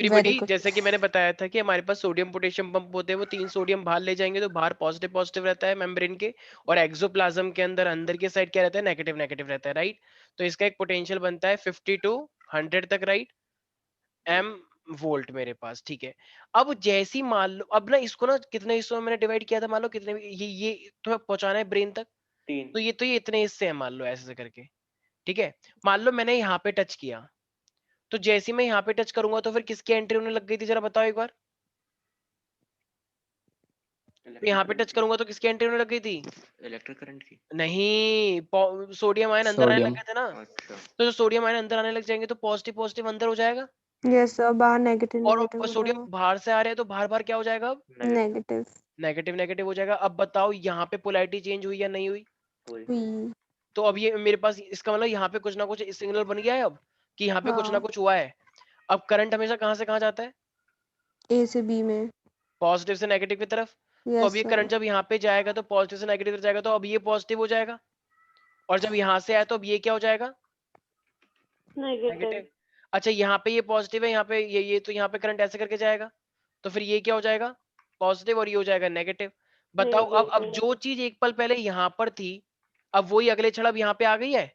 Everybody, जैसे कि मैंने बताया था कि हमारे पास सोडियम पोटेशियम पंप होते हैं, वो 3 सोडियम बाहर ले जाएंगे तो बाहर पॉजिटिव पॉजिटिव रहता है मेम्ब्रेन के, और एक्सोप्लाज्म के अंदर अंदर की साइड क्या रहता है, नेगेटिव नेगेटिव रहता है, राइट। तो इसका एक पोटेंशियल बनता है 50 to 100 तक, राइट, एम वोल्ट मेरे पास, ठीक है। अब जैसी मान लो, अब ना इसको ना कितने हिस्सों में मैंने डिवाइड किया था, मान लो कितने, ये तुम्हें पहुंचाना है ब्रेन तक, 3। तो ये इतने हिस्से हैं, मान लो ऐसे ऐसे करके, ठीक है। मान लो मैंने यहाँ पे टच किया, तो जैसे ही मैं यहाँ पे टच करूंगा तो फिर किसकी एंट्री होने लग गई थी, जरा बताओ एक बार। तो यहाँ पे टच करूंगा तो किसकी एंट्री होने लग गई थी, इलेक्ट्रिक करंट की। नहीं, सोडियम आयन अंदर आने लग सोडियम। गए थे ना। अच्छा। तो जो सोडियम आयन अंदर आने लग जाएंगे तो पॉजिटिव पॉजिटिव अंदर हो जाएगा, यस सर, बाहर नेगेटिव और नेगेटिव हो सोडियम जाएगा। बाहर से आ रहे हैं तो बाहर बाहर क्या हो जाएगा, अब नेगेटिव नेगेटिव नेगेटिव हो जाएगा। अब बताओ यहाँ पे पोलैरिटी चेंज हुई या नहीं हुई। हुई। हुई। तो अब ये मेरे पास, इसका मतलब यहाँ पे कुछ ना कुछ सिग्नल बन गया है अब, कि यहाँ पे कुछ ना हाँ, कुछ हुआ है। अब करंट हमेशा कहाँ से कहाँ जाता है, ए से बी में। पॉजिटिव से नेगेटिव की तरफ। तो अब यस ये सर। करंट जब यहाँ पे जाएगा तो पॉजिटिव से नेगेटिव जाएगा, तो अब ये पॉजिटिव हो जाएगा, और जब यहाँ से आया तो अब ये क्या हो जाएगा, नेगेटिव। अच्छा, यहाँ पे ये पॉजिटिव है, यहाँ पे ये तो यहाँ पे करंट ऐसे करके जाएगा, तो फिर ये क्या हो जाएगा, पॉजिटिव, और ये हो जाएगा नेगेटिव। बताओ अब जो चीज एक पल पहले यहाँ पर थी, अब वही अगले क्षण अब यहाँ पे आ गई है,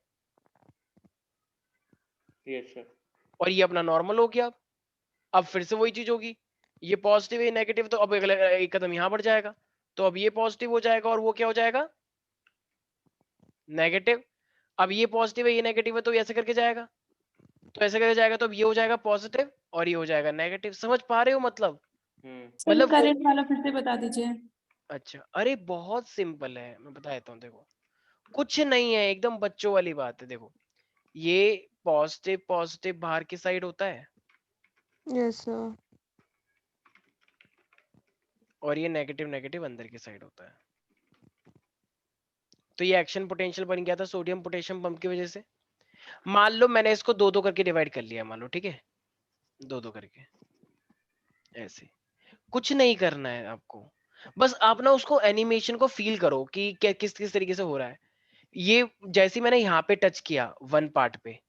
यस सर। और ये अपना नॉर्मल हो गया। अब फिर से वही चीज होगी, ये पॉजिटिव है नेगेटिव, तो अब अगले एक कदम यहाँ बढ़ जाएगा, तो अब ये पॉजिटिव हो जाएगा और वो क्या हो जाएगा, नेगेटिव। अब ये पॉजिटिव है ये नेगेटिव है, तो ये ऐसे करके जाएगा, तो ऐसे करके जाएगा, तो अब ये हो जाएगा पॉजिटिव और ये हो जाएगा नेगेटिव। समझ पा रहे हो मतलब, सर मतलब वो, करंट वाला फिर से बता दीजिए। अच्छा, अरे बहुत सिंपल है, मैं बता देता हूँ, देखो कुछ नहीं है, एकदम बच्चों वाली बात है। देखो, ये पॉजिटिव पॉजिटिव बाहर की साइड होता है, यस सर। और ये नेगेटिव नेगेटिव अंदर की साइड होता है। तो ये एक्शन पोटेंशियल बन गया था सोडियम पोटेशियम पंप की वजह से। मान लो मैंने इसको दो दो करके डिवाइड कर लिया, मान लो, ठीक है, दो दो करके, ऐसे। कुछ नहीं करना है आपको, बस आप ना उसको एनिमेशन को फील करो कि क्या किस किस तरीके से हो रहा है। ये जैसे मैंने यहाँ पे टच किया वन पार्ट पे,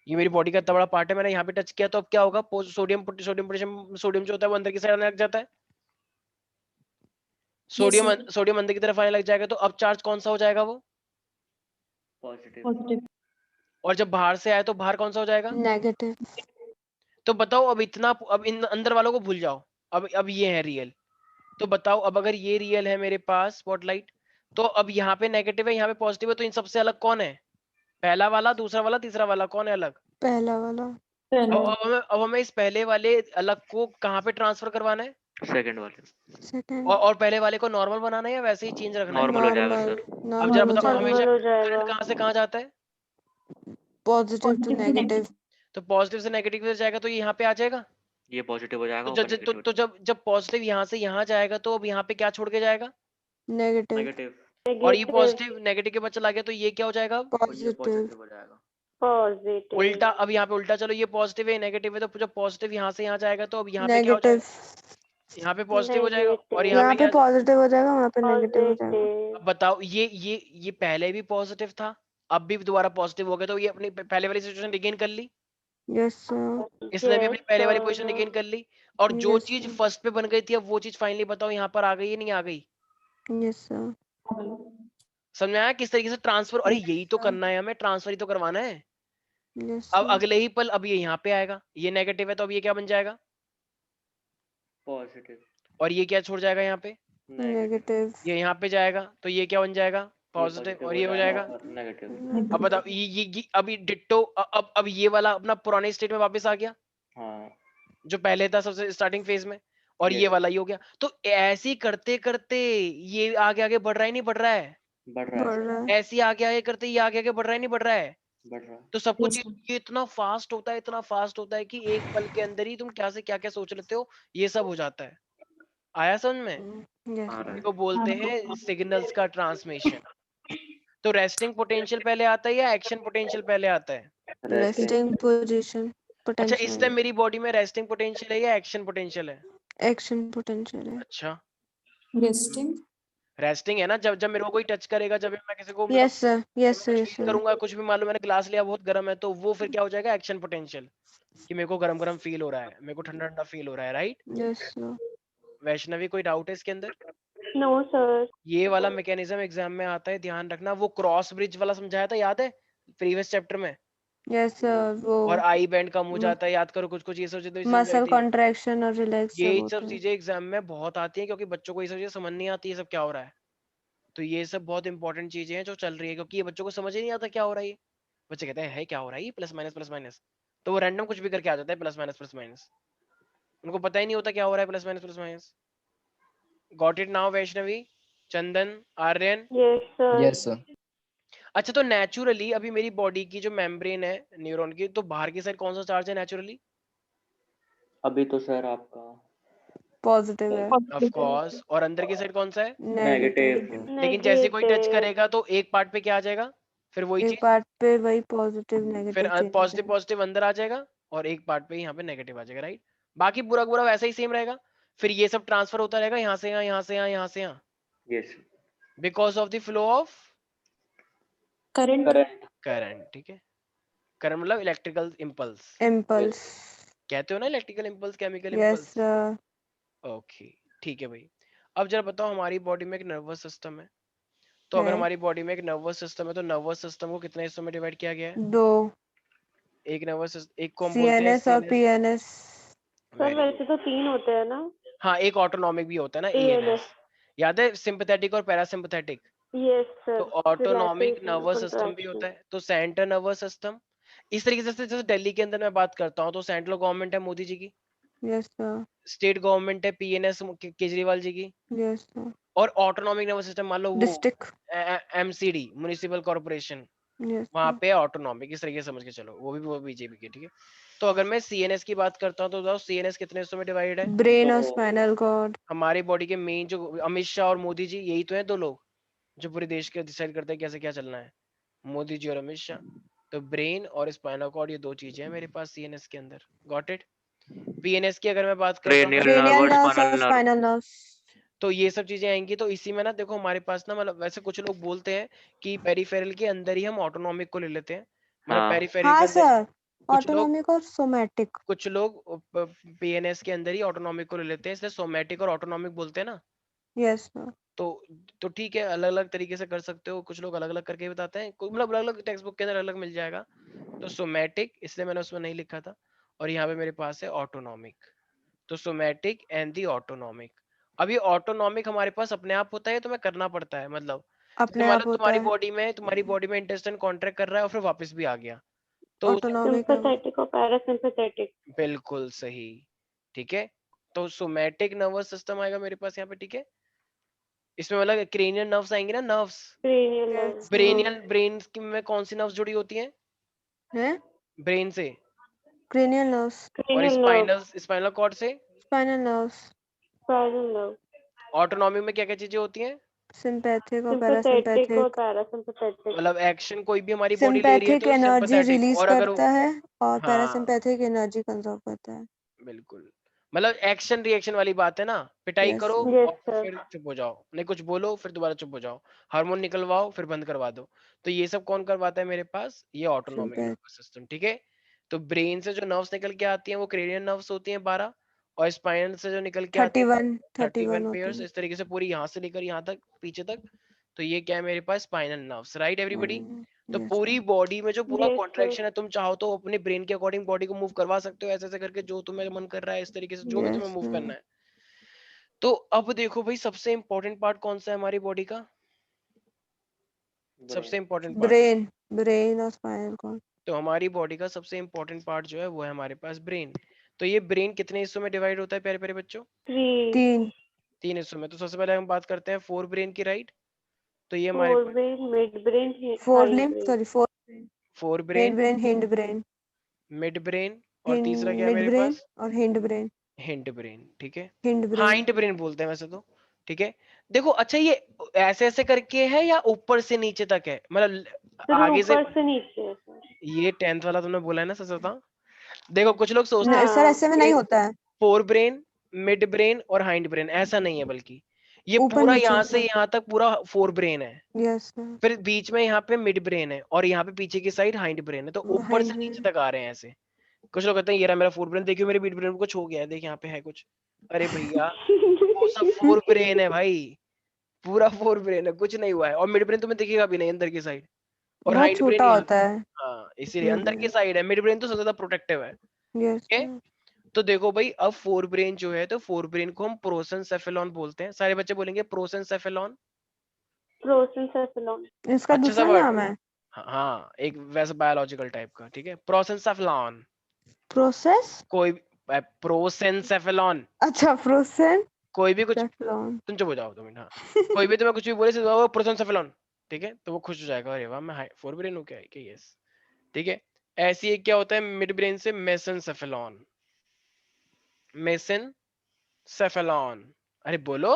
ये मेरी बॉडी का इतना बड़ा पार्ट है, मैंने यहाँ पे टच किया, तो अब क्या होगा, सोडियम पोटेशियम, सोडियम जो होता है वो अंदर की साइड आने लग जाता है, सोडियम sir. सोडियम अंदर की तरफ आने लग जाएगा, तो अब चार्ज कौन सा हो जाएगा, वो पॉजिटिव। पॉजिटिव। और जब बाहर से आए तो बाहर कौन सा हो जाएगा, नेगेटिव। तो बताओ अब इतना, अब इन अंदर वालों को भूल जाओ, अब ये है रियल। तो बताओ अब अगर ये रियल है मेरे पास स्पॉटलाइट, तो अब यहाँ पे नेगेटिव है यहाँ पे पॉजिटिव है, तो इन सबसे अलग कौन है, पहला वाला, दूसरा वाला, तीसरा वाला, कौन है अलग। पहला वाला। अब हमें इस पहले वाले अलग को कहाँ पे ट्रांसफर करवाना है, सेकंड वाले। सेकंड। और पहले वाले को नॉर्मल बनाना है या वैसे ही चेंज रखना है। नॉर्मल हो जाएगा नॉर्मल। सर। अब जरा नॉर्मल हो बताओ, हमेशा जाएगा। करंट कहाँ से कहाँ जाता है, पॉजिटिव टू नेगेटिव। तो पॉजिटिव से नेगेटिव जाएगा, तो ये यहाँ पे आ जाएगा। ये पॉजिटिव हो जाएगा, तो ऊपर नीचे तो जब जब पॉजिटिव यहाँ से यहाँ जाएगा, तो अब यहाँ पे क्या छोड़ के जाएगा, नेगेटिव। नेगेटिव। और ये पॉजिटिव नेगेटिव के बाद चला गया, तो ये क्या हो जाएगा अब, और ये पॉजिटिव। पॉजिटिव हो जाएगा। उल्टा। अब यहाँ पे उल्टा, चलो ये पॉजिटिव है नेगेटिव है, तो जब पॉजिटिव यहाँ से यहाँ जाएगा, तो अब यहाँ पे क्या हो नेगेटिव। जाएगा, यहाँ पे पॉजिटिव हो जाएगा, और यहाँ यहाँ पे पे क्या। पॉजिटिव हो जाएगा, वहाँ पे नेगेटिव हो जाएगा। अब बताओ, ये पहले भी पॉजिटिव था, अब भी दोबारा पॉजिटिव हो गया, तो ये अपनी पहले वाली सिचुएशन रिगेन कर ली, यस सर। इसने भी अपनी पहले वाली पोजीशन रिगेन कर ली, और जो यस चीज सर। फर्स्ट पे बन गई थी, अब वो चीज फाइनली बताओ यहाँ पर आ गई या नहीं आ गई। Yes sir. समझ में आया किस तरीके से ट्रांसफर, अरे यही तो करना है हमें, ट्रांसफर ही तो करवाना है। यस अब सर। अगले ही पल अब ये यहाँ पे आएगा, ये नेगेटिव है, तो अब ये क्या बन जाएगा, पॉजिटिव। और ये क्या छोड़ जाएगा यहाँ पे, नेगेटिव। ये यहाँ पे जाएगा, तो ये क्या बन जाएगा, पॉजिटिव, और ये हो जाएगा। नेगेटिव। अब बताओ ये अभी डिट्टो, अब ये वाला अपना पुराने स्टेट में वापस आ गया, हाँ। जो पहले था सबसे स्टार्टिंग फेज में, और ये वाला ही हो गया। तो ऐसे ही करते करते ये आगे आगे बढ़ रहा है नहीं बढ़ रहा है, बढ़ रहा बढ़ है। रहा है। ऐसे ही आगे आगे करते ये आगे आगे बढ़ रहा है नहीं बढ़ रहा है। बढ़ रहा है। तो सब कुछ ये इतना फास्ट होता है, इतना फास्ट होता है कि एक पल के अंदर ही तुम क्या से क्या क्या सोच लेते हो, ये सब हो जाता है। आया समझ में, यस आ रहा है। इसको बोलते हैं सिग्नल्स का ट्रांसमिशन। तो रेस्टिंग पोटेंशियल पहले आता है या एक्शन पोटेंशियल पहले आता है। रेस्टिंग पोजीशन अच्छा, इस पोटेंशियल। टाइम मेरी बॉडी में रेस्टिंग पोटेंशियल है या एक्शन पोटेंशियल है। एक्शन पोटेंशियल है। अच्छा, रेस्टिंग। रेस्टिंग है ना, जब जब मेरे को कोई टच करेगा, जब भी मैं किसी को Yes, sir. Yes, कुछ sir. Yes, feel sir. करूंगा, कुछ भी मान लो मैंने ग्लास लिया बहुत गर्म है, तो वो फिर क्या हो जाएगा, एक्शन पोटेंशियल, कि मेरे को गरम गरम फील हो रहा है, मेरे को ठंडा ठंडा फील हो रहा है, राइट। Yes, sir. वैष्णवी कोई डाउट है इसके अंदर? No sir. ये वाला मैकेनिज्म एग्जाम में आता है, ध्यान रखना। वो क्रॉस ब्रिज वाला समझाया था, याद है प्रीवियस चैप्टर में? Yes, sir. वो और आई बैंड कम हो जाता है, याद करो, कुछ कुछ ये सब चीजें समझाई मसल थी। कॉन्ट्रैक्शन और रिलैक्स सब ये होता सब है। चीजें एग्जाम में बहुत आती है, क्योंकि बच्चों को ये सब चीजें समझ नहीं आती, ये सब क्या हो रहा है। तो ये सब बहुत इंपॉर्टेंट चीजें हैं जो चल रही है, क्योंकि ये बच्चों को समझ ही नहीं आता क्या हो रहा है। बच्चे कहते हैं है क्या हो रहा है, प्लस माइनस, तो वो रैंडम कुछ भी करके आ जाता है, प्लस माइनस, उनको पता ही नहीं होता क्या हो रहा है, plus minus. Got it now Vaishnavi, Chandan, Aryan? Yes sir. Yes sir. अच्छा, तो नेचुरली अभी मेरी बॉडी की जो मेम्ब्रेन है न्यूरॉन की, तो बाहर की साइड कौन सा चार्ज है नेचुरली? अभी तो सर आपका पॉजिटिव है। Of course. और अंदर की साइड कौन सा है? Negative negative. है। लेकिन जैसे कोई टच करेगा तो एक पार्ट पे क्या आ जाएगा, फिर वही एक चीज, पार्ट पे वही पॉजिटिव फिर नेगेटिव चेंज हो पॉजिटिव जाएगा। पॉजिटिव अंदर आ जाएगा, और एक पार्ट पे यहाँ पे नेगेटिव आ जाएगा, राइट। बाकी पूरा पूरा वैसा ही सेम रहेगा, फिर ये सब ट्रांसफर होता रहेगा यहाँ से यहाँ, यहाँ से यहाँ, यहाँ से यहाँ, yes. Because of the flow of current. Current. Current, ठीक है। करंट मतलब इलेक्ट्रिकल इम्पल्स, इम्पल्स। कहते हो ना electrical impulse, chemical yes impulse. Sir. Okay, ठीक है भाई। अब जरा बताओ, हमारी बॉडी में एक नर्वस सिस्टम है, तो अगर है हमारी बॉडी में एक नर्वस सिस्टम है, तो नर्वस सिस्टम को कितने हिस्सों में डिवाइड किया गया है? 2 एक नर्वस, एक को हम बोलते हैं CNS और CNS. PNS। Sir very good. वैसे तो 3 होते हैं ना। हाँ, एक ऑटोनॉमिक भी होता है ना, ANS। ENS, याद है, सिंपैथेटिक और पैरासिम्पैथेटिक। यस तो sir. Autonomic relaxation nervous system भी कंट्रैक्शन। होता है, तो सेंट्रल नर्वस सिस्टम। इस तरीके से जैसे दिल्ली के अंदर मैं बात करता हूँ, तो सेंट्रल गवर्नमेंट है मोदी जी की, यस सर। स्टेट गवर्नमेंट है PNS केजरीवाल जी की, यस सर। और ऑटोनॉमिक नर्वस सिस्टम मान लो वो district. MCD, municipal corporation, yes वहां सर। पे ऑटोनॉमिक, इस तरीके से समझ के चलो, वो बीजेपी की, ठीक है। तो अगर मैं CNS की बात करता हूँ, तो बताओ CNS कितने हिस्सों में डिवाइडेड है? ब्रेन और तो स्पाइनल कॉर्ड। हमारी बॉडी के मेन जो अमित शाह और मोदी जी, यही तो है दो लोग जो पूरे देश के डिसाइड करते हैं कैसे क्या चलना है, मोदी जी और अमित शाह। तो ब्रेन और स्पाइनल कॉर्ड, ये दो चीजें हैं मेरे पास CNS के अंदर। Got it. PNS की अगर मैं बात करता हूँ, क्रेनियल नर्व्स और स्पाइनल नर्व्स। तो ये सब चीजें आएंगी, तो इसी में ना देखो हमारे पास ना, मतलब वैसे कुछ लोग बोलते हैं कि पेरिफेरल के अंदर ही हम ऑटोनॉमिक को ले लेते हैं, मतलब हाँ। पेरिफेरल के हाँ अंदर। सर। कुछ लोग ऑटोनॉमिक और सोमैटिक। कुछ लोग PNS के अंदर ही ऑटोनॉमिक को ले लेते हैं, इसलिए सोमैटिक और ऑटोनॉमिक बोलते हैं ना। Yes sir. तो तो ठीक है, अलग अलग तरीके से कर सकते हो, कुछ लोग अलग अलग करके बताते हैं, कोई मतलब अलग अलग टेक्स्ट बुक के अंदर अलग मिल जाएगा। तो सोमैटिक इसलिए मैंने उसमें नहीं लिखा था, और यहाँ पे मेरे पास है ऑटोनॉमिक। तो सोमैटिक एंड दी ऑटोनॉमिक। अब ये ऑटोनॉमिक हमारे पास अपने आप होता है, तो मैं करना पड़ता है, मतलब जैसे अपने मान आप लो होता है। तुम्हारी बॉडी में इंटेस्टाइन कॉन्ट्रैक्ट कर रहा है और फिर वापस भी आ गया, तो ऑटोनॉमिक है वो। सिंपैथेटिक और पैरासिम्पैथेटिक। बिल्कुल सही, ठीक है। तो सोमैटिक नर्वस सिस्टम आएगा मेरे पास यहाँ पे, ठीक है। इसमें मतलब क्रेनियल नर्व्स आएंगे ना, नर्व्स। Cranial yes nerve. ब्रेनियल, ब्रेन में कौन सी नर्व्स जुड़ी होती हैं? है। ब्रेन से। Cranial nerves. और cranial nerve. Spinal spinal cord से। Spinal nerves. Spinal nerve. Autonomy में क्या क्या चीजें होती हैं? सिंपैथिक और सिंपैथेटिक और पैरासिम्पैथिक। पैरासिम्पैथेटिक। मतलब एक्शन कोई भी हमारी बॉडी ले रही है सिंपैथिक तो एनर्जी सिंपैथेटिक, रिलीज और अगर करता है और हाँ पैरासिम्पैथिक एनर्जी कंजर्व करता है। बिल्कुल, मतलब एक्शन रिएक्शन वाली बात है ना, पिटाई यस करो सर। यस और सर। फिर चुप हो जाओ, नहीं कुछ बोलो फिर दोबारा चुप हो जाओ, हार्मोन निकलवाओ फिर बंद करवा दो। तो ये सब कौन करवाता है मेरे पास? ये ऑटोनॉमिक सिंपैथ। नर्वस सिस्टम, ठीक है। तो ब्रेन से जो नर्व्स निकल के आती हैं वो क्रेनियल नर्व्स होती हैं 12, और स्पाइनल से जो निकल के आती है 31 होते 31 पेयर्स, हैं। इस तरीके से पूरी यहाँ से लेकर यहाँ तक पीछे तक। तो ये क्या है मेरे पास? Spinal nerves, right everybody. तो यस पूरी सर। बॉडी में जो पूरा यस सर। कॉन्ट्रैक्शन है, तुम चाहो तो अपने ब्रेन के अकॉर्डिंग बॉडी को मूव करवा सकते हो, ऐसे ऐसे करके जो तुम्हें मन कर रहा है, इस तरीके से जो भी तुम्हें यस मूव करना सर। है। तो अब देखो भाई, सबसे इंपॉर्टेंट पार्ट कौन सा है हमारी बॉडी का? सबसे इंपॉर्टेंट पार्ट, ब्रेन। ब्रेन और स्पाइनल कॉर्ड। तो हमारी बॉडी का सबसे इंपॉर्टेंट पार्ट जो है वो है हमारे पास ब्रेन। तो ये ब्रेन कितने हिस्सों में डिवाइड होता है प्यारे प्यारे बच्चों? 3। 3। 3 हिस्सों में। तो सबसे पहले हम बात करते हैं फोर ब्रेन की, राइट। तो ये हमारे 4 पास brain, mid brain, fore hind limb brain. Sorry 4 four main brain, brain hind brain. Mid brain, और तीसरा क्या है मिड मेरे ब्रेन पास? और हिंड ब्रेन। हिंड ब्रेन, ठीक है। Hind brain. हाइंड ब्रेन बोलते हैं वैसे तो, ठीक है। देखो अच्छा, ये ऐसे ऐसे करके है या ऊपर से नीचे तक है, मतलब सर आगे से? ऊपर से नीचे है सर। ये 10th वाला तुमने बोला है ना, सच बताओ। देखो कुछ लोग सोचते हैं सर हाँ। ऐसे में नहीं होता है। फोर ब्रेन, मिड ब्रेन और हाइंड ब्रेन, ऐसा नहीं है, बल्कि ये ऊपर पूरा नीचे यहाँ से ऊपर। यहाँ तक पूरा फोर ब्रेन है, यस सर। फिर बीच में यहाँ पे मिड ब्रेन है और यहाँ पे पीछे की साइड हाइंड ब्रेन है, तो ऊपर से नीचे तक आ रहे हैं ऐसे। कुछ लोग कहते हैं ये रहा मेरा फोर ब्रेन, देखियो मेरे मिड ब्रेन में कुछ हो गया है, देख यहाँ पे है कुछ। अरे भैया वो सब फोर ब्रेन है भाई, पूरा फोर ब्रेन है, कुछ नहीं हुआ है। और मिड ब्रेन तुम्हें दिखेगा भी नहीं अंदर की साइड, और बहुत हाइंड ब्रेन छोटा यहाँ। होता है। हाँ इसीलिए अंदर की साइड है, मिड ब्रेन तो सबसे ज्यादा प्रोटेक्टिव है। यस ठीक है, तो देखो भाई अब फोर ब्रेन जो है, तो फोर ब्रेन को हम प्रोसेंसेफेलॉन बोलते हैं। सारे बच्चे बोलेंगे प्रोसेंसेफेलॉन। प्रोसेंसेफेलॉन। इसका अच्छा सा दूसरा वर्ड। नाम है हाँ एक वैसा बायोलॉजिकल टाइप का, ठीक है, प्रोसेंसेफेलॉन। प्रोसेस। कोई प्रोसेंसेफेलॉन, अच्छा प्रोसेन कोई भी कुछ, सेफ्लॉन। तुम चुप हो जाओ 2 मिनट। हाँ कोई भी तुम्हें कुछ भी बोले तो वो प्रोसेंसेफेलॉन, ठीक है, तो वो खुश हो जाएगा, अरे वाह मैं फोर ब्रेन हूँ क्या, कि यस। ठीक है, ऐसी एक क्या होता है मिड ब्रेन से, मेसेंसेफेलॉन। मेसेंसेफेलॉन, अरे बोलो।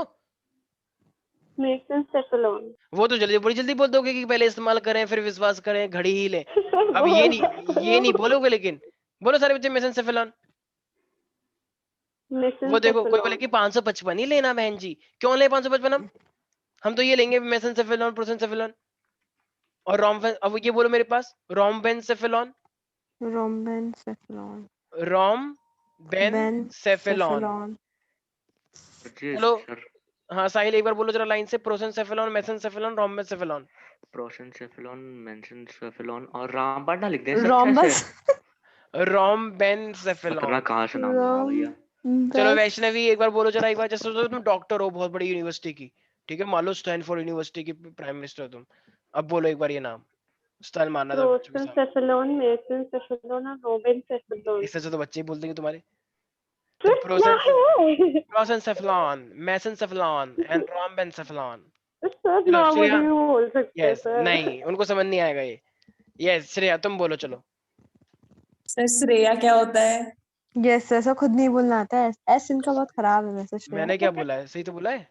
मेसेंसेफेलॉन। वो तो जल्दी, बड़ी जल्दी बोल दोगे कि पहले इस्तेमाल करें फिर विश्वास करें, घड़ी ही लें। अब ये नहीं बोलोगे, लेकिन बोलो सारे बच्चे मेसेंसेफेलॉन। वो देखो कोई बोले कि 555 ही लेना बहन जी, क्यों ले 555? हम तो ये लेंगे मेसेंसेफेलॉन, प्रोसेंसेफेलॉन और रोम्बेन। अब ये बोलो मेरे पास, रोम्बेनसेफेलॉन, रोम्बेन सेफ्लॉन। बेन रोम्बेनसेफेलॉन। सेफ्लॉन। जी चलो सर। हाँ साहिल एक बार बोलो जरा लाइन से, प्रोसेंसेफेलॉन, मेसेंसेफेलॉन, रोम्बेनसेफेलॉन। प्रोसेंसेफेलॉन, मेसेंसेफेलॉन और रामबाण ना लिख दें सर अच्छे रोम्बस। से। रोम्बेनसेफेलॉन। पता कहाँ से नाम लगा भैया। चलो रोम्बस। वैष्णवी एक बार बोलो जरा, एक बार, जैसे तो तुम डॉक्टर हो बहुत बड़ी यूनिवर्सिटी की, ठीक है, मान लो स्टैनफोर्ड यूनिवर्सिटी की प्राइम मिनिस्टर हो तुम, अब बोलो एक बार ये नाम, स्टाइल मारना था बच्चों के सामने। प्रोसेंसेफेलॉन, मेसेंसेफेलॉन और रोबेनसेफेलॉन। इससे तो बच्चे ही बोल देंगे तुम्हारे। तो फिर क्या है? प्रोसेंसेफेलॉन, मेसेंसेफेलॉन एंड रोम्बेनसेफेलॉन। सब चलो नॉर्मली श्रेया, भी बोल सकते हैं यस, सर। नहीं उनको समझ नहीं आएगा ये। यस श्रेया तुम बोलो चलो। सर श्रेया क्या होता है? यस ऐसा खुद नहीं बोलना आता है, एस इनका बहुत खराब है वैसे। श्रेया मैंने क्या बोला है, सही तो बोला है।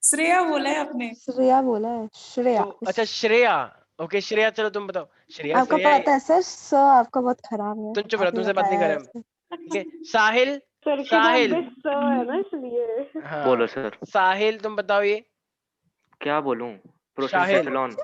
श्रेया बोला है आपने। श्रेया बोला है, श्रेया। तो अच्छा श्रेया, ओके श्रेया, चलो तुम बताओ। श्रेया आपका श्रेया पता है सर, स आपका बहुत खराब है, तुम चुप रहो, आपने तुमसे बात नहीं बताया कर है रहे हम। ऐसे। ठीक है, साहिल, सर के नाम साहिल, पे स है ना इसलिए। बोलो हाँ सर। साहिल तुम बताओ ये। क्या बोलूं? शाहिल, प्रोसेंसेफेलॉन।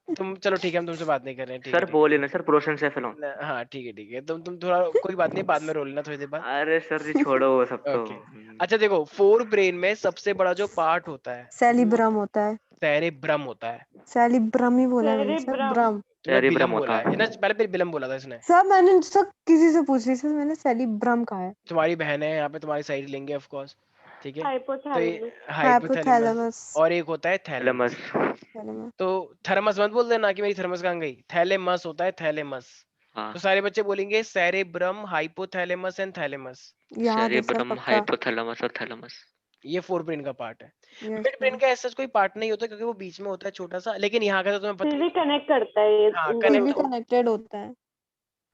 तुम चलो ठीक है, हम तुमसे बात नहीं कर रहे हैं, ठीक है सर ठीक बोले ना सर, प्रोसेंसेफेलॉन। हाँ ठीक है, तुम थोड़ा, कोई बात नहीं, बाद में रो लेना थोड़ी देर बाद। अरे सर जी छोड़ो वो सब तो। ओके, अच्छा देखो फोर ब्रेन में सबसे बड़ा जो पार्ट होता है वो सेलिब्रम होता है। सेरेब्रम होता है। सेलिब्रम ही बोला है मैंने सर, सेरेब्रम। ब्रम। तुमने सेरिब्रम बिलम बोला होता है है। ना, पहले फिर बिलम बोला था इसने। सर मैंने सब किसी से पूछ रही सर, मैंने सेलिब्रम कहा है। तुम्हारी बहन है यहाँ पे, तुम्हारी साइड लेंगे ऑफ कोर्स, ठीक है। तो ये हाइपोथैलेमस। Hypothalamus, hypothalamus. और एक होता है थैलेमस। थैलेमस। तो थर्मस मत बोल देना कि मेरी थर्मस कहाँ गई, थैलेमस होता है, थैलेमस। हाँ। तो सारे बच्चे बोलेंगे सेरेब्रम, हाइपोथैलेमस एंड थैलेमस। याद है सर सेरिब्रम, पक्का। हाइपोथैलेमस और थैलेमस। ये फोर ब्रेन का पार्ट है। यस मिड ब्रेन का ऐसा कोई पार्ट नहीं होता, क्योंकि वो बीच में होता है छोटा सा, लेकिन यहाँ का तो तुम्हें पता फिर ही भी है। कनेक्ट करता है ये हाँ इन फिर दोनों भी कनेक्ट, को। कनेक्टेड होता है।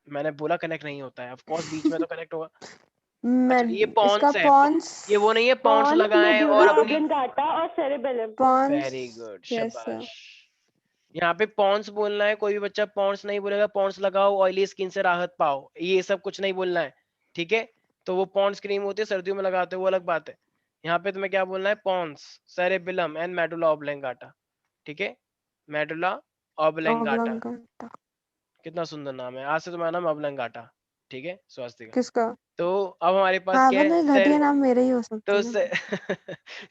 मैंने बोला कनेक्ट नहीं होता है, ऑफ कोर्स बीच में तो कनेक्ट होगा। मैं अच्छा ये इसका पॉन्स है, पॉन्स। ये वो नहीं है पॉन्स पॉन्स, लगाएं और मेडुला अपनी, ऑब्लिंगाटा और cerebellum. Pons. Very good yes sir. शाबाश। यहाँ पे पॉन्स बोलना है, कोई भी बच्चा पॉन्स नहीं बोलेगा, पॉन्स लगाओ ऑयली स्किन से राहत पाओ, ये सब कुछ नहीं बोलना है, ठीक है। तो वो पॉन्स क्रीम होती है सर्दियों में लगाते हो, वो अलग बात है। यहाँ पे तुम्हें क्या बोलना है, पॉन्स, सेरेबेलम एंड मेडुला ऑब्लिंगाटा, ठीक है, मेडुला ऑब्लिंगाटा। ओब्लंगाटा। कितना सुंदर नाम है, आज से तुम्हारा नाम ऑब्लिंगाटा, ठीक है, स्वास्थ्य का। किसका? तो अब हमारे पास हाँ क्या है, मतलब घटिया नाम मेरा ही हो सकता तो है ना।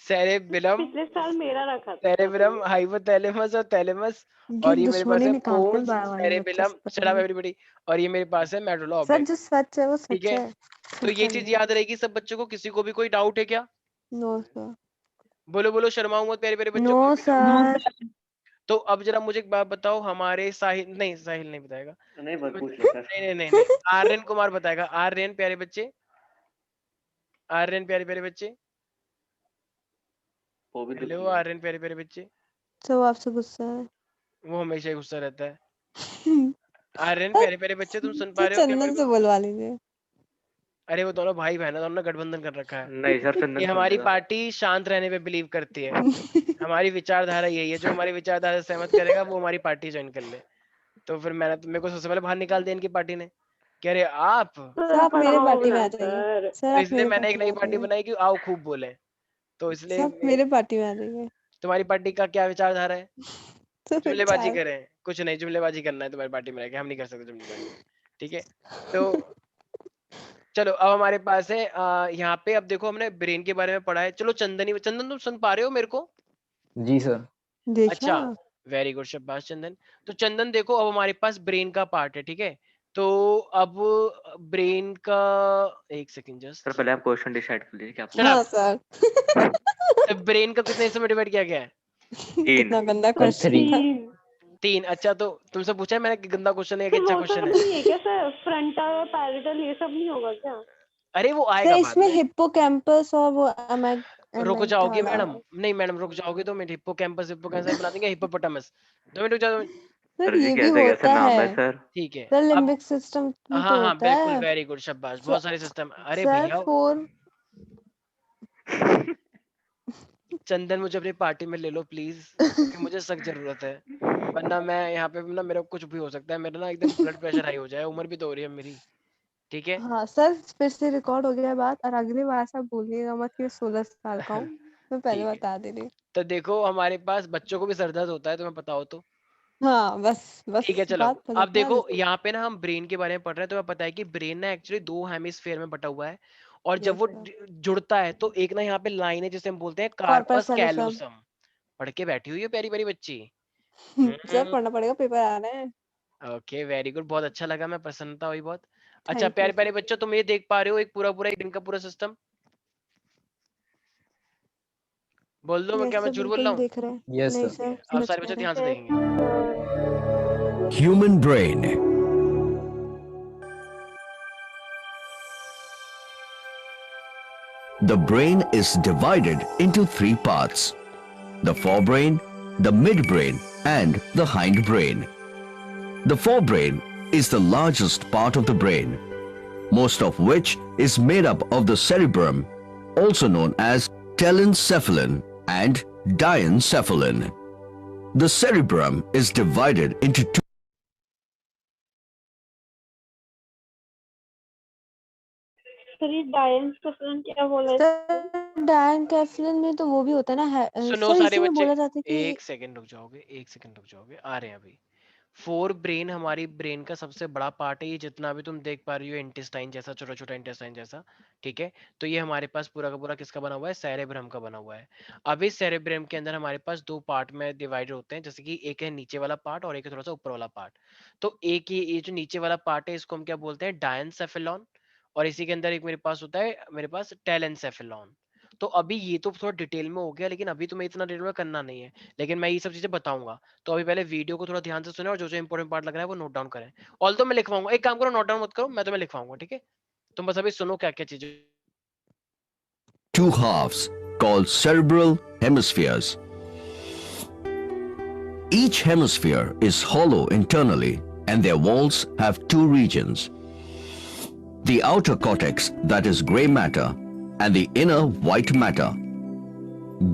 सेरेबेलम, पिछले साल मेरा रखा था सेरेब्रम, सबने। हाइपोथैलेमस और थैलेमस। ये और ये मेरे पास दुश्मनी है निकालते हैं पोन्स, बारवाही बच्चों सेरेबेलम, से पता शट अप नहीं। एवरीबॉडी। और ये मेरे पास है मेडुला सर ऑब्लिंग, जो सच है वो ठीक सच है। है। तो ये झूठा चीज नहीं। याद रहेगी सब बच्चों को, किसी को भी कोई डाउट है क्या? No sir. बोलो बोलो, शर्माओ मत प्यारे प्यारे बच्चों, नो कोई भी डाउट है? सर। तो अब जरा मुझे एक बात बताओ, हमारे साहिल नहीं, साहिल नहीं बताएगा, नहीं बस पूछ लो सर। नहीं नहीं नहीं नहीं, आर्यन कुमार बताएगा, आर्यन प्यारे बच्चे, आर्यन प्यारे प्यारे बच्चे, वो भी हेलो दुखी है। आर्यन प्यारे प्यारे बच्चे। सब आपसे गुस्सा है। वो हमेशा ही गुस्सा रहता है। आर्यन सर प्यारे प्यारे बच्चे, तुम सुन पा रहे हो क्या मेरे चंदन से को? बुलवा लीजिए। अरे वो दोनों भाई बहन है, दोनों ने गठबंधन कर रखा है। नहीं सर, ये चंदन सुन हमारी लेगा। पार्टी शांत रहने पे बिलीव करती है, हमारी विचारधारा यही है, जो हमारी विचारधारा से सहमत करेगा वो हमारी पार्टी ज्वाइन कर ले। तो फिर मैंने तो, मेरे को सबसे पहले बाहर निकाल दिया इनकी पार्टी ने, कह रहे आप, सर सर आप मेरे पढ़ाओ पार्टी में ना आ जाइए। सर। सर तो आप इसलिए मेरे मैंने एक पार्टी में नई आ पार्टी जाइए। बनाई कि आओ खूब बोले। तो इसलिए सब मेरे पार्टी में आ जाएंगे। तुम्हारी पार्टी का क्या विचारधारा है? तो जुमलेबाजी चार- करें? कुछ नहीं, जुमलेबाजी करना है तुम्हारी पार्टी में रह के, हम नहीं कर सकते जुमलेबाजी। ठीक है, तो चलो अब हमारे पास है यहाँ पे, अब देखो हमने ब्रेन के बारे में पढ़ा है। चलो चंदन तुम सुन पा रहे हो मेरे को? जी सर। देखा अच्छा, वेरी गुड, शाबाश चंदन। तो चंदन देखो, अब हमारे पास ब्रेन का पार्ट है, ठीक है? तो अब ब्रेन का, एक सेकंड सर जस्ट, पहले आप क्वेश्चन डिसाइड कर लीजिए क्या Shut हाँ up. सर। ब्रेन का कितने हिस्सों में डिवाइड किया गया है? कितना गंदा सर क्वेश्चन थ्री। था। 3। अच्छा, तो तुमसे पूछा है मैंने कि गंदा क्वेश्चन है कि तो अच्छा वो क्वेश्चन सब है? नहीं है क्या सर? फ्रंटल और पैरेटल ये सब नहीं होगा क्या? अरे वो सर आएगा बाद इसमें में। हिप्पोकैम्पस और वो रुक जाओगे वाला मैडम? नहीं मैडम, रुक जाओगे तो मैं हिप्पोकैम्पस बना देंगे हिप्पोपोटामस। 2 मिनट रुक जाओ। सर सर जी ये भी कैसे कैसे होता नाम है। है सर? ठीक है, सर अब लिम्बिक सिस्टम भी तो हाँ हाँ होता बिल्कुल, है। वेरी गुड, शाबाश, सर बहुत सारे सिस्टम। अरे सर भैया 4 चंदन, मुझे अपनी पार्टी में ले लो प्लीज, क्योंकि मुझे सख्त जरूरत है, वरना मैं यहाँ पे ना, मेरा कुछ भी हो सकता है, मेरा ना एकदम ब्लड प्रेशर हाई हो जाए, उम्र भी तो हो रही है मेरी। ठीक है, हाँ सर, फिर से रिकॉर्ड हो गया बात, और अगली बार से आप बोलिएगा मत कि मैं 16 साल का हूँ। मैं पहले ठीक है। बता दे रही हूँ। तो देखो हमारे पास बच्चों को भी सर दर्द होता है, तुम्हें पता हो तो? हाँ बस ठीक है, चलो बात अब पलटना देखो नहीं। यहाँ पे ना हम ब्रेन के बारे में पढ़ रहे हैं, तुम्हें पता है कि ब्रेन ना एक्चुअली 2 हेमिस्फेयर में बटा हुआ है, और जब यस वो सर। जुड़ता है तो एक ना यहाँ पे लाइन है जिसे हम बोलते हैं कॉर्पस कार्पस कैलोसम। कैलोसम। पढ़ के बैठी हुई है प्यारी प्यारी बच्ची। सर पढ़ना पड़ेगा, पेपर आ रहे हैं। ओके, वेरी गुड, बहुत अच्छा लगा, मैं प्रसन्नता हुई बहुत। अच्छा थैंक यू प्यारे प्यारे सर। बच्चों, तुम ये देख पा रहे हो एक पूरा पूरा एक दिन का पूरा सिस्टम? बोल दो, मैं यस क्या, मैं सर झूठ बोल रहा बिल्कुल हूँ? देख रहे हैं। यस नहीं सर। सर आप सच सारे कह बच्चे रहे ध्यान से Yes, देखेंगे। sir. Human brain. The brain is divided into 3 parts: the forebrain, the midbrain, and the hindbrain. The forebrain is the largest part of the brain, most of which is made up of the cerebrum, also known as telencephalon and diencephalon. The cerebrum is divided into 2. Sir ये डायंसफलन क्या बोला हैं। इसको? Sir डायंकेफ्लिन में तो वो भी होता है ना सुनो सर सारे इसी में बच्चे, बोला जाता है कि एक सेकंड रुक जाओगे, एक सेकंड रुक जाओगे, आ रहे हैं अभी। फोर ब्रेन हमारी ब्रेन का सबसे बड़ा पार्ट है, ये जितना भी तुम देख पा रही हो इंटेस्टाइन जैसा, छोटा छोटा इंटेस्टाइन जैसा। ठीक है, तो ये हमारे पास पूरा का पूरा किसका बना हुआ है? सेरेब्रम का बना हुआ है। अब इस सेरेब्रम के अंदर हमारे पास 2 पार्ट में डिवाइड होते हैं, जैसे कि एक है नीचे वाला पार्ट और एक है थोड़ा सा ऊपर वाला पार्ट। तो एक ये जो नीचे वाला पार्ट है इसको हम क्या बोलते हैं? डायंसेफेलॉन। और इसी के अंदर एक मेरे पास होता है, मेरे पास टेलेंसेफेलॉन। तो अभी ये तो थोड़ा डिटेल में हो गया, लेकिन अभी तुम्हें इतना डिटेल में करना नहीं है, लेकिन मैं ये सब चीजें बताऊंगा। तो अभी पहले वीडियो को थोड़ा ध्यान से सुने और जो जो इंपॉर्टेंट पार्ट लग रहा है वो नोट डाउन करें। ऑल तो मैं लिखवाऊंगा, एक काम करो, नोट डाउन मत करो, मैं तुम्हें लिखवाऊंगा, ठीक है? तुम बस अभी सुनो क्या क्या चीजें। 2 halves called cerebral hemispheres. Each hemisphere is hollow internally and their walls have 2 regions: the outer cortex, that is gray matter, and the inner white matter.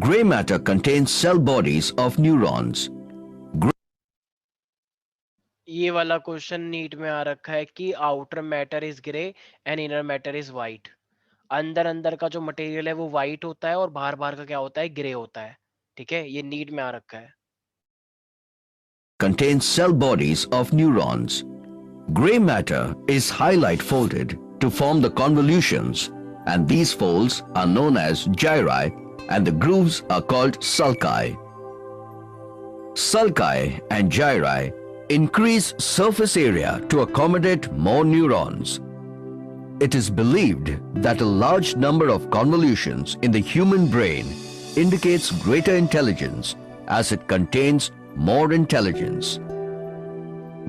Gray matter contains cell bodies of neurons. ये वाला question NEET में आ रखा है कि outer matter is grey and inner matter is white. अंदर अंदर का जो मटेरियल है वो व्हाइट होता है और बाहर बाहर का क्या होता है? ग्रे होता है। ठीक है, ये नीट में आ रखा है। Contains cell bodies of neurons. Gray matter is highlight folded to form the convolutions, and these folds are known as gyri, and the grooves are called sulci. Sulci and gyri increase surface area to accommodate more neurons. It is believed that a large number of convolutions in the human brain indicates greater intelligence, as it contains more intelligence.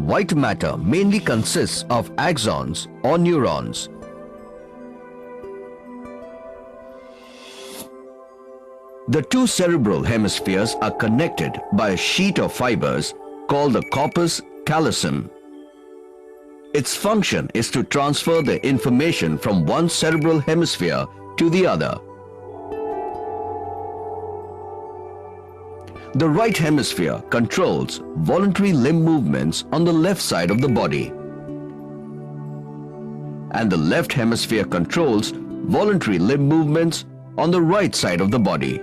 White matter mainly consists of axons or neurons. The 2 cerebral hemispheres are connected by a sheet of fibers called the corpus callosum. Its function is to transfer the information from one cerebral hemisphere to the other. The right hemisphere controls voluntary limb movements on the left side of the body, and the left hemisphere controls voluntary limb movements on the right side of the body.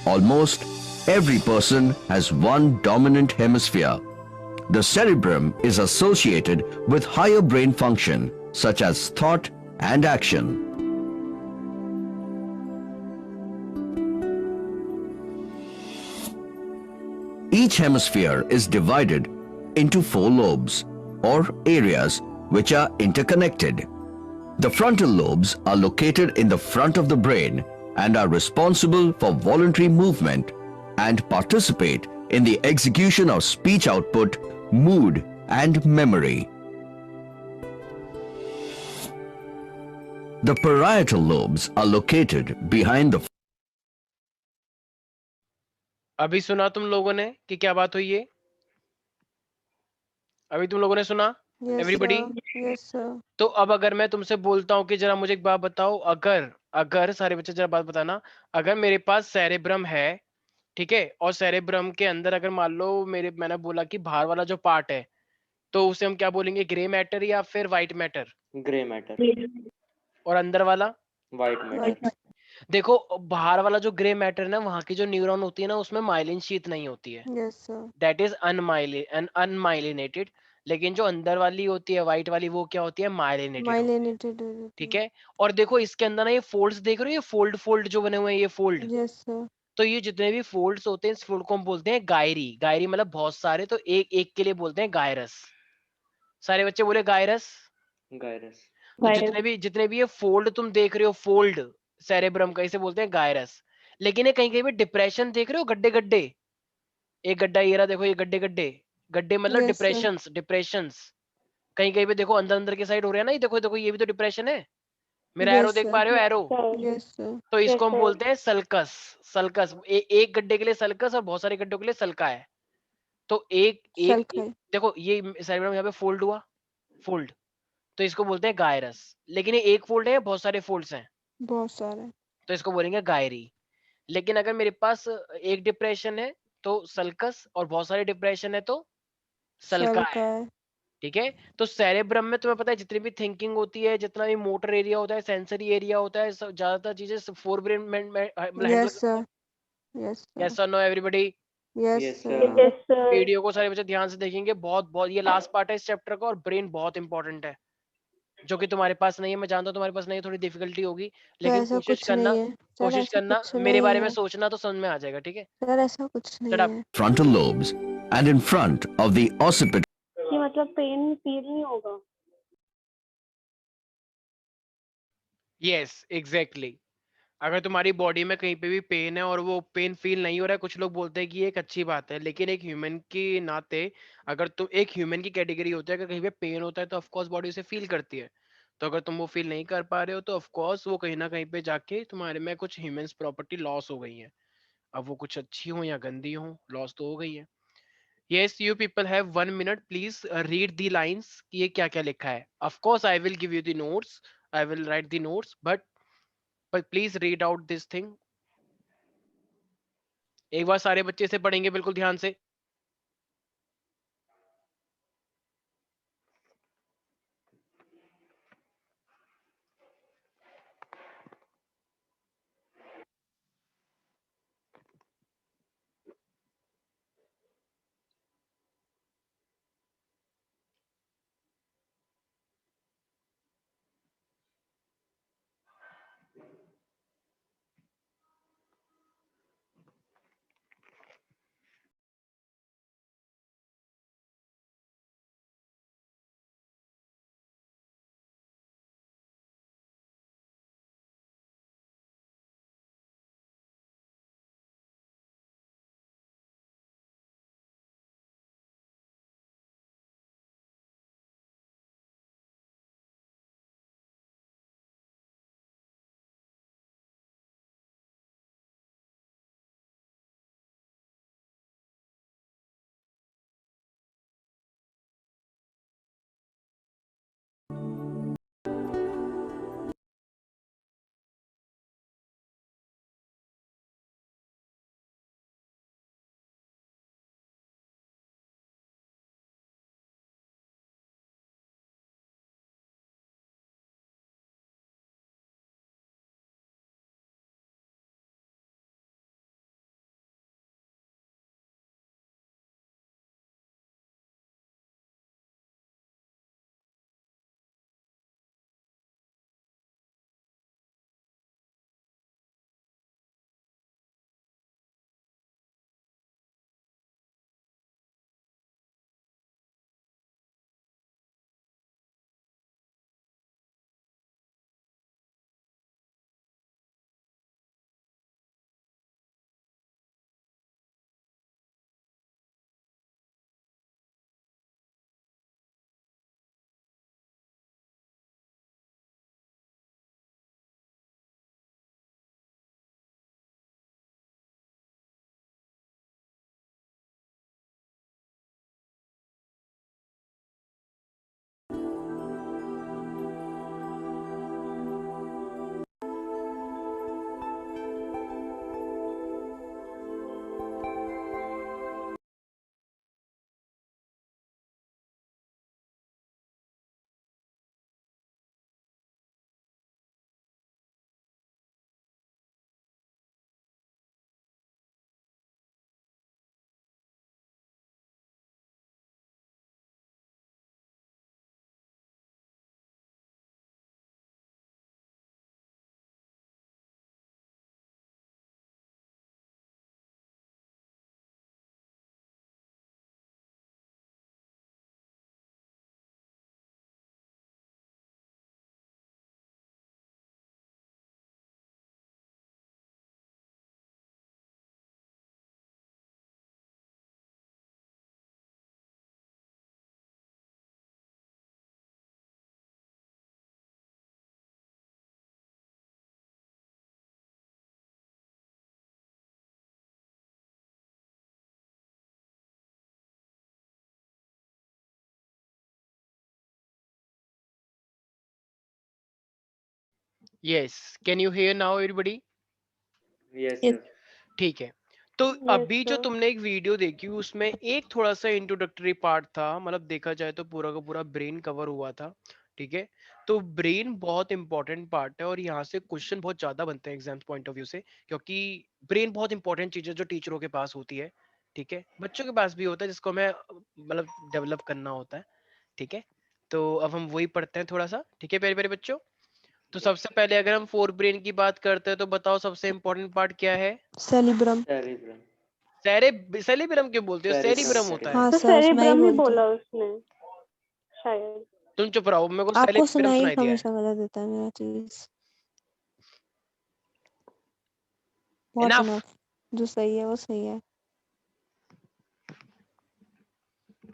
Almost every person has one dominant hemisphere. The cerebrum is associated with higher brain function such as thought and action. Each hemisphere is divided into 4 lobes or areas which are interconnected. The frontal lobes are located in the front of the brain and are responsible for voluntary movement and participate in the execution of speech output, mood, and memory. The parietal lobes are located behind the अभी सुना तुम लोगों ने कि क्या बात हुई है? अभी तुम लोगों ने सुना? Yes, Everybody? sir. Yes, sir. तो अब अगर मैं तुमसे बोलता हूँ कि जरा मुझे एक बात बताओ, अगर अगर सारे बच्चे जरा बात बताना, अगर मेरे पास सेरेब्रम है, ठीक है, और सेरेब्रम के अंदर अगर मान लो मैंने बोला कि बाहर वाला जो पार्ट है, तो उसे हम क्या बोलेंगे, ग्रे मैटर या फिर व्हाइट मैटर? Grey matter. और अंदर वाला व्हाइट मैटर। देखो, बाहर वाला जो ग्रे मैटर है ना, वहां की जो न्यूरॉन होती है ना, उसमें माइलिन शीथ नहीं होती है, Yes, sir. That is unmyelinated. लेकिन जो अंदर वाली होती है व्हाइट वाली, वो क्या होती है, माइलिनेटेड। Myelinated. ठीक है, और देखो इसके अंदर ना ये फोल्ड्स देख रहे हो, ये फोल्ड फोल्ड जो बने हुए हैं, ये फोल्ड। Yes, sir. तो ये जितने भी फोल्ड्स होते हैं, इस फोल्ड को हम बोलते हैं गायरी। गायरी मतलब बहुत सारे, तो एक एक के लिए बोलते हैं गायरस। सारे बच्चे बोले गायरस। गायरस। तो जितने भी ये फोल्ड तुम देख रहे हो, फोल्ड सेरेब्रम का, इसे बोलते हैं गायरस। लेकिन ये कहीं कहीं पे डिप्रेशन देख रहे हो, गड्ढे गड्ढे, एक गड्ढा ये रहा, देखो ये गड्ढे गड्ढे, गड्ढे मतलब Yes, sir. Depressions, depressions. कहीं कहीं पे देखो अंदर अंदर के साइड हो रहा है ना, ये देखो देखो, ये भी तो डिप्रेशन है। मेरा एरो Yes, देख sir. पा रहे हो, एरो? Yes, sir. तो इसको Yes, हम sir. बोलते हैं सल्कस। सल्कस एक गड्ढे के लिए सल्कस, और बहुत सारे गड्ढों के लिए सल्का है। तो Sulci. देखो ये सेरेब्रम यहाँ पे फोल्ड हुआ, फोल्ड, तो इसको बोलते हैं गायरस। लेकिन ये एक फोल्ड है या बहुत सारे फोल्ड्स हैं, बहुत सारे. तो इसको बोलेंगे गायरी। लेकिन अगर मेरे पास एक डिप्रेशन है तो सल्कस, और बहुत सारे डिप्रेशन है तो सल्का है। Sulci. ठीक है, तो सेरेब्रम में तुम्हें पता है जितनी भी थिंकिंग होती है, जितना भी मोटर एरिया होता है, सेंसरी एरिया होता है, ज्यादातर चीजें फोर ब्रेन में हैंडल Yes, करता है। sir. Yes, sir. यस और no everybody? Yes, Yes, sir. sir. Yes, sir. Video को सारे बच्चे ध्यान से देखेंगे, बहुत बहुत ये लास्ट पार्ट है इस चैप्टर का, और ब्रेन बहुत इंपॉर्टेंट है, जो कि तुम्हारे पास नहीं है। मैं जानता हूँ तुम्हारे पास नहीं है, थोड़ी डिफिकल्टी होगी, सर लेकिन ऐसा कोशिश कुछ करना, नहीं है. सर कोशिश ऐसा करना कुछ मेरे नहीं बारे में है. सोचना, तो समझ में आ जाएगा। ठीक है, सर ऐसा कुछ Shut नहीं up. है. frontal lobes and in front of the occipital कि मतलब पेन फील नहीं होगा? Yes exactly. अगर तुम्हारी बॉडी में कहीं पे भी पेन है और वो पेन फील नहीं हो रहा है, कुछ लोग बोलते हैं कि ये एक अच्छी बात है, लेकिन एक ह्यूमन के नाते, अगर तुम एक ह्यूमन की कैटेगरी होती है, अगर कहीं पे पेन होता है तो ऑफ कोर्स बॉडी उसे फील करती है। तो अगर तुम वो फील नहीं कर पा रहे हो, तो ऑफ कोर्स वो कहीं ना कहीं पे जाके तुम्हारे में कुछ ह्यूमंस प्रॉपर्टी लॉस हो गई है। अब वो कुछ अच्छी हो या गंदी हो, लॉस तो हो गई है। Yes, you people have 1 minute, please read the lines कि ये क्या क्या लिखा है। Of course I will give you the notes, I will write the notes, but please read out this thing। एक बार सारे बच्चे से पढ़ेंगे बिल्कुल ध्यान से। Yes, can you here now everybody? Yes, Yes. sir. ठीक है, तो Yes, अभी जो sir. तुमने एक वीडियो देखी उसमें एक थोड़ा सा इंट्रोडक्टरी पार्ट था, मतलब देखा जाए तो पूरा का पूरा ब्रेन कवर हुआ था, ठीक है। तो ब्रेन बहुत इंपॉर्टेंट पार्ट है और यहाँ से क्वेश्चन बहुत ज्यादा बनते हैं एग्जाम पॉइंट ऑफ व्यू से, क्योंकि ब्रेन बहुत इंपॉर्टेंट चीज है जो टीचरों के पास होती है, ठीक है, बच्चों के पास भी होता है जिसको हमें मतलब डेवलप करना होता है, ठीक है। तो अब हम वही पढ़ते हैं थोड़ा सा, ठीक है प्यारे प्यारे बच्चों। तो सबसे पहले अगर हम फोर ब्रेन की बात करते हैं तो बताओ सबसे इंपॉर्टेंट पार्ट क्या है? सेलिब्रम। Cerebrum. सेरिब्रम क्यों बोलते हो? Cerebrum. सेरिब्रम होता है। हाँ तो सर, मैं ही सेरिब्रम ही बोलती हूँ। बोला उसने शायद। तुम चुप रहो, मेरे को आपको सेरिब्रम सुनाई सुनाई दिया है। हमेशा गलत देता है मेरा चीज। बहुत इनफ। इनफ। जो सही है वो सही है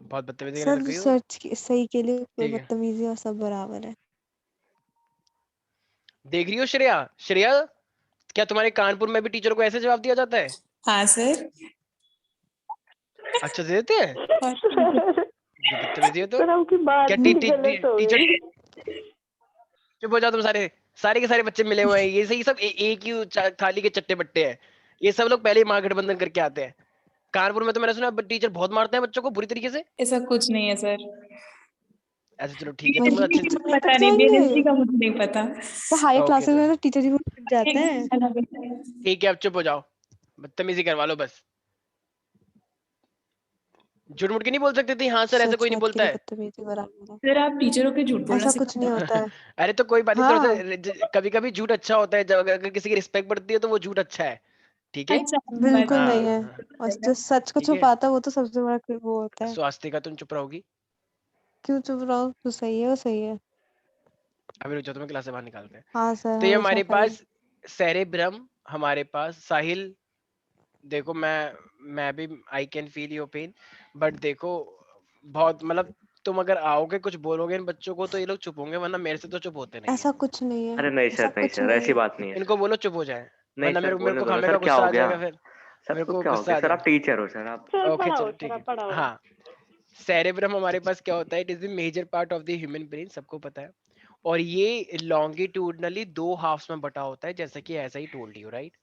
बहुत बदतमीजी करने सर। लग जो गई हो। सर्च सही के लिए कोई ठीक है, बदतमीजी और सब बराबर है। देख रही हो श्रेया? श्रेया, क्या तुम्हारे कानपुर में भी टीचर को ऐसे जवाब दिया जाता है? हाँ सर। अच्छा दे देते हैं? सर ये बदतमीजी है तो। सर आपकी बात क्या भी गलत हो टीचर, गई। चुप हो जाओ तुम सारे, सारे के सारे बच्चे मिले हुए हैं, ये सही सब एक ही थाली के चट्टे बट्टे हैं। ये सब लोग पहले ही महागठबंधन करके आते हैं। कानपुर में तो मैंने सुना टीचर बहुत मारते हैं बच्चों को बुरी तरीके से। ऐसा कुछ नहीं है सर। ऐसे चलो ठीक है, तुम वही अच्छे टीचर से। नहीं पता पिट नहीं, जाएंगे? बीएससी का मुझे नहीं पता। तो हाई ओके क्लासेस में चलो तो टीचर ही वो पिट जाते हैं। ठीक है, अब चुप हो जाओ, बदतमीजी करवा लो बस। झूठ मूठ के नहीं बोल सकते थे हाँ सर ऐसा सच कोई नहीं बात के बोलता लिए है। बदतमीजी बराबर है। सर आप टीचरों के झूठ बोलना ऐसा कुछ नहीं सिखाते होता है। अरे तो कोई बात नहीं, थोड़ा हाँ सा कभी कभी झूठ अच्छा होता है, जब अगर किसी की रिस्पेक्ट बढ़ती है तो वो झूठ अच्छा है, ठीक हैं? है। अच्छा बिल्कुल हाँ नहीं है। हाँ, और जो सच को ठीक है। छुपाता है वो तो सबसे बड़ा वो होता है। स्वास्थ्य का तुम चुप रहोगी? क्यों चुप रहो? जो सही है वो सही है। अभी रुक जाओ, तुम्हें क्लास से बाहर निकालते हैं। हाँ सर, तो ये हमेशा हमारे का ही। पास सेरेब्रम, हमारे पास साहिल, देखो मैं भी I can feel your pain, but देखो बहुत मतलब तुम अगर आओगे कुछ बोलोगे इन बच्चों को तो ये लोग चुप होंगे, वरना मेरे से तो चुप होते नहीं है। ऐसा कुछ नहीं है। अरे नहीं ऐसा सर, नहीं कुछ सर, नहीं ऐसी है। बात नहीं है इनको सर। बोलो चुप हो जाए, नहीं वरना सर, मेरे बोलने को दो ना खामे सर, का क्या गुस्सा हो आ गया? जाएगा फिर, सर मेरे तो को क्या हो गुस्सा गया आ सर? आप जाएगा। टीचर हो सर आप। सर ओके पढ़ाओ चलो सर, ठीक आप है। पढ़ाओ। हाँ, सेरेब्रम हमारे पास क्या होता है? It is the major part of the human brain, सबको पता है। और ये लॉन्गिट्यूडनली दो हाफ्स में बटा होता है, जैसा कि ऐसा ही टोल्ड यू राइट।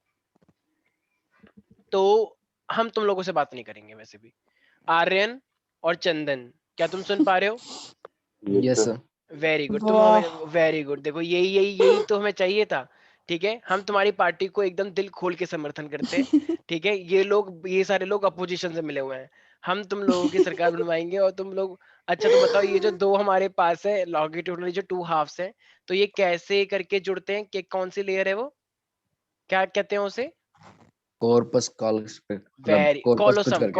तो हम तुम लोगों से बात नहीं करेंगे वैसे भी। आर्यन और चंदन, क्या तुम सुन पा रहे हो? Yes sir. वेरी गुड, तुम वाह। हमें वेरी गुड, देखो यही तो हमें चाहिए था, ठीक है। हम तुम्हारी पार्टी को एकदम दिल खोल के समर्थन करते हैं, ठीक है। ये सारे लोग अपोजिशन से मिले हुए हैं, हम तुम लोगों की सरकार बनवाएंगे और तुम लोग। अच्छा तो बताओ, ये जो दो हमारे पास है लॉन्गिट्यूडनली जो टू हाफ्स हैं, तो ये कैसे करके जुड़ते हैं, कि कौन सी लेयर है वो, क्या कहते हैं उसे? कॉर्पस कॉल्स मतलब वेरी कॉर्पस कुछ कोलोसम करके।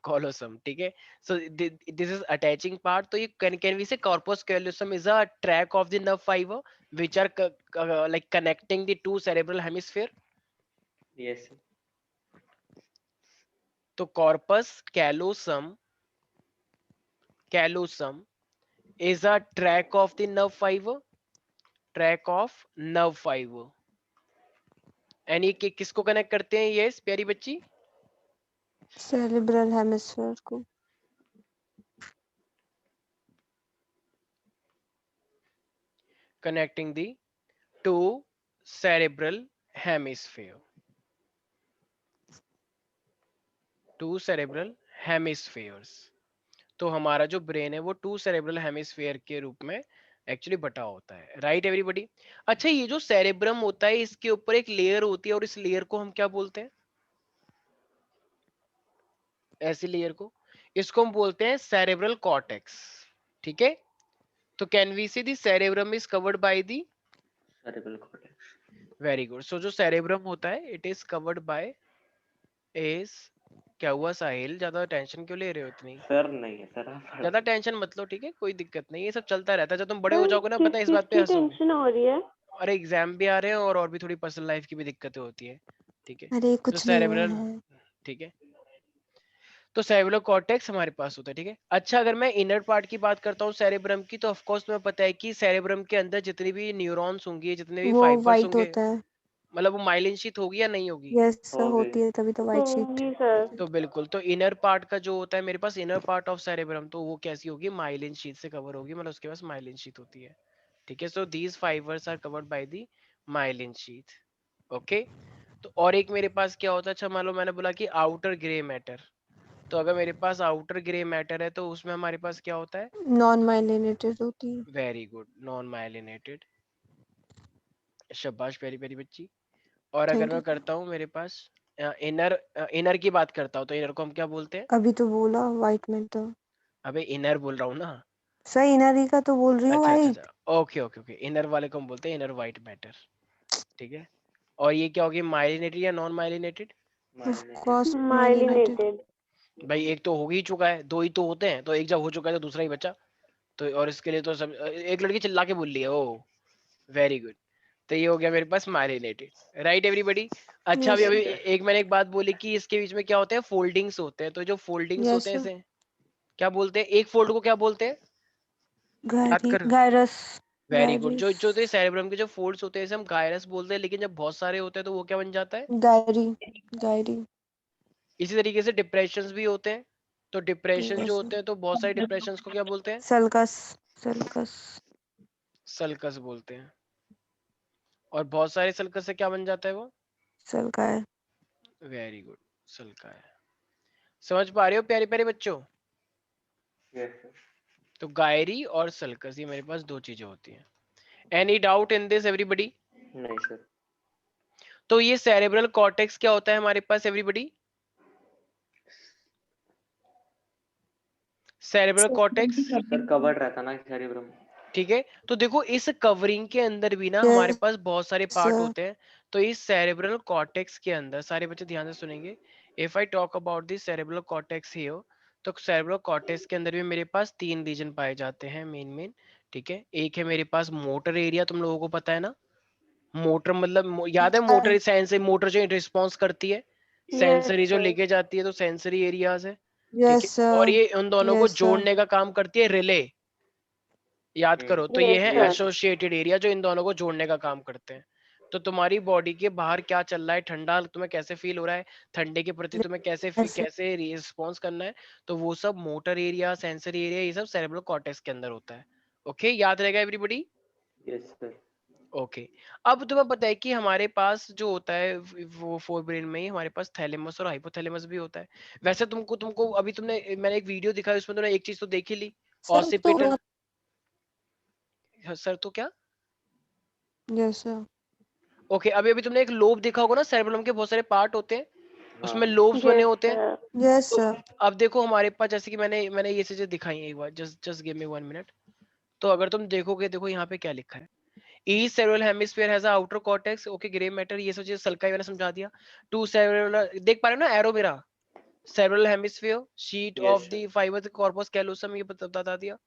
कोलोसम, ठीक है। So this is attaching part, तो ये can we say corpus callosum is a track of the nerve fibre which are like connecting the two cerebral hemisphere. Yes sir. तो corpus callosum is a track of the nerve fibre and ये किसको connect करते हैं ये प्यारी बच्ची? Cerebral hemisphere को। connecting the two cerebral hemisphere तो हमारा जो ब्रेन है वो टू सेरेब्रल हेमिस्फीयर के रूप में एक्चुअली बटा होता है, राइट एवरीबॉडी। अच्छा, ये जो सेरेब्रम होता है इसके ऊपर एक लेयर होती है और इस लेयर को हम क्या बोलते हैं? ऐसी लेयर को, इसको हम बोलते हैं सेरेब्रल कॉर्टेक्स, ठीक है। तो can we see the cerebrum is covered by the, cerebral cortex. Very good. So जो सेरेब्रम होता है it is covered by is, क्या हुआ साहिल, ज्यादा टेंशन क्यों ले रहे हो इतनी? सर नहीं है सर, आप ज्यादा टेंशन मत लो, ठीक है, कोई दिक्कत नहीं, ये सब चलता रहता है, जब तुम बड़े हो सर जाओगे ना किस पता है इस चीज बात पे की हंसोगे। टेंशन हो रही है? अरे एग्जाम भी आ रहे हैं और भी थोड़ी पर्सनल लाइफ की भी दिक्कतें होती है, ठीक है। अरे तो कुछ नहीं हुआ सेरेब्रल, है। ठीक है, तो सेरेब्रल कॉर्टेक्स हमारे पास होता है, ठीक है। अच्छा, अगर मैं इनर पार्ट की बात करता हूँ सेरेब्रम की, तो ऑफ कोर्स तुम्हें पता है कि सेरेब्रम के अंदर जितनी भी न्यूरॉन्स होंगी, जितने भी वो फाइबर्स वाइट होंगे, होता है। मतलब वो माइलिन शीथ होगी या नहीं होगी? यस हो गए। होती है, तभी तो वाइट शीट। होंगी सर। तो बिल्कुल, तो इनर पार्ट का जो होता है मेरे पास, इनर पार्ट ऑफ सेरेब्रम, तो वो कैसी होगी? माइलिन शीथ से कवर होगी, मतलब उसके पास माइलिन शीथ होती है, ठीक है। So these fibres are covered by the myelin sheath. Okay, तो और एक मेरे पास क्या होता है, अच्छा मान लो मैंने बोला कि आउटर ग्रे मैटर, तो अगर मेरे पास आउटर ग्रे मैटर है तो उसमें हमारे पास क्या होता है? नॉन माइलिनेटेड होती है। Very good, non myelinated. शाबाश, प्यारी प्यारी बच्ची। और अगर थैंक मैं यू। करता हूँ मेरे पास इनर की बात करता हूँ, तो इनर को हम क्या बोलते हैं? अभी तो बोला व्हाइट मैटर। अबे इनर बोल रहा हूँ ना। सही इनरी का तो बोल रही हूँ अच्छा अच्छा व्हाइट। अच्छा, ओके ओके ओके, इनर वाले को हम बोलते हैं इनर वाइट मैटर, ठीक है। और ये क्या होगी, माइलिनेटेड या non myelinated? Of course myelinated. Myelinated. भाई एक तो हो ही चुका है, दो ही तो होते हैं, तो एक जब हो चुका है तो दूसरा ही बचा। तो और इसके लिए तो सब, एक लड़की चिल्ला के बोल रही है, ओ वेरी गुड। तो ये हो गया मेरे पास माइलिनेटेड, राइट एवरीबॉडी। अच्छा, अभी यस अभी एक मैंने एक बात बोली कि इसके बीच में क्या होते हैं, फोल्डिंग्स होते हैं। तो जो फोल्डिंग्स होते यस हैं इसे क्या बोलते हैं? एक फोल्ड को क्या बोलते हैं? याद कर। गायरस। Very good. गायरिस। जो जो सेरेब्रम के जो फोल्ड्स होते हैं इसे हम गायरस बोलते हैं, लेकिन जब बहुत सारे होते हैं तो वो क्या बन जाता है? गायरी। गायरी। इसी तरीके से डिप्रेशंस भी होते हैं। तो डिप्रेशन जो यस होते हैं, तो बहुत सारे डिप्रेशंस को क्या बोलते हैं? सल्कस। सल्कस। सल्कस बोलते हैं। और बहुत सारे सल्कस से क्या बन जाता है वो? सल्काय। वेरी गुड, सल्का है। समझ पा रहे हो प्यारे प्यारे बच्चों? Yes sir. तो गायरी और सल्कस, ये मेरे पास दो चीजें होती हैं। Any doubt in this everybody? नहीं सर। तो ये सेरेब्रल कॉर्टेक्स क्या होता है हमारे पास everybody? Cerebral cortex, sir covered रहता ना सेरेब्रम। ठीक है। तो देखो इस कवरिंग के अंदर भी ना हमारे पास बहुत सारे पार्ट होते हैं। तो इस सेरेब्रल कॉर्टेक्स के अंदर, सारे बच्चे ध्यान से सुनेंगे, if I talk about this cerebral cortex here, तो सेरेब्रल कॉर्टेक्स के अंदर भी मेरे पास तीन रीजन पाए जाते हैं मेन मेन, ठीक है। एक है मेरे पास मोटर एरिया, तुम लोगों को पता है ना, मोटर मतलब याद है मोटर सेंस, मोटर जो रिस्पॉन्स करती है, सेंसरी जो लेके जाती है, तो सेंसरी एरियाज है, ठीक है। यस और सर। ये उन दोनों को यस सर। जोड़ने का काम करती है रिले, याद करो। तो ये Yes, है sir. एसोसिएटेड एरिया जो इन दोनों को जोड़ने का काम करते हैं। तो तुम्हारी बॉडी के बाहर क्या चल रहा है, ठंडा तुम्हें कैसे फील हो रहा है, ठंडे के प्रति तुम्हें Yes, sir. कैसे रिस्पॉन्स करना है, तो वो सब मोटर एरिया, सेंसरी एरिया, ये सब सेरेब्रल कॉर्टेक्स के अंदर होता है। ओके, याद रहेगा एवरीबॉडी? Yes sir. ओके। अब तुम्हें पता है कि हमारे पास जो होता है वो फोर ब्रेन में ही हमारे पास थैलेमस और हाइपोथैलेमस भी होता है। वैसे तुमको तुमको अभी तुमने, मैंने एक वीडियो दिखाया, उसमें तुमने एक चीज तो देख ही ली, सर तो ऑसिपिटल। सर तो क्या? Yes sir. ओके, अभी अभी तुमने एक लोब देखा होगा ना, सेरेब्रम के बहुत सारे पार्ट होते हैं, हाँ उसमें लोब्स बने Yes, होते हैं। sir. यस तो सर। अब देखो हमारे पास, जैसे कि मैंने ये चीजें दिखाई हैं एक बार, just just give me 1 minute. तो अगर तुम देखोगे, देखो यहाँ पे क्या लिखा है, each cerebral hemisphere has a outer cortex, okay, grey matter, ये सब चीजें सल्काई मैंने समझा दिया। टू सेरेब्रल, देख पा रहे हो ना एरो मेरा, cerebral hemisphere, sheet yes of sir. The fibre corpus callosum, ये बता दिया,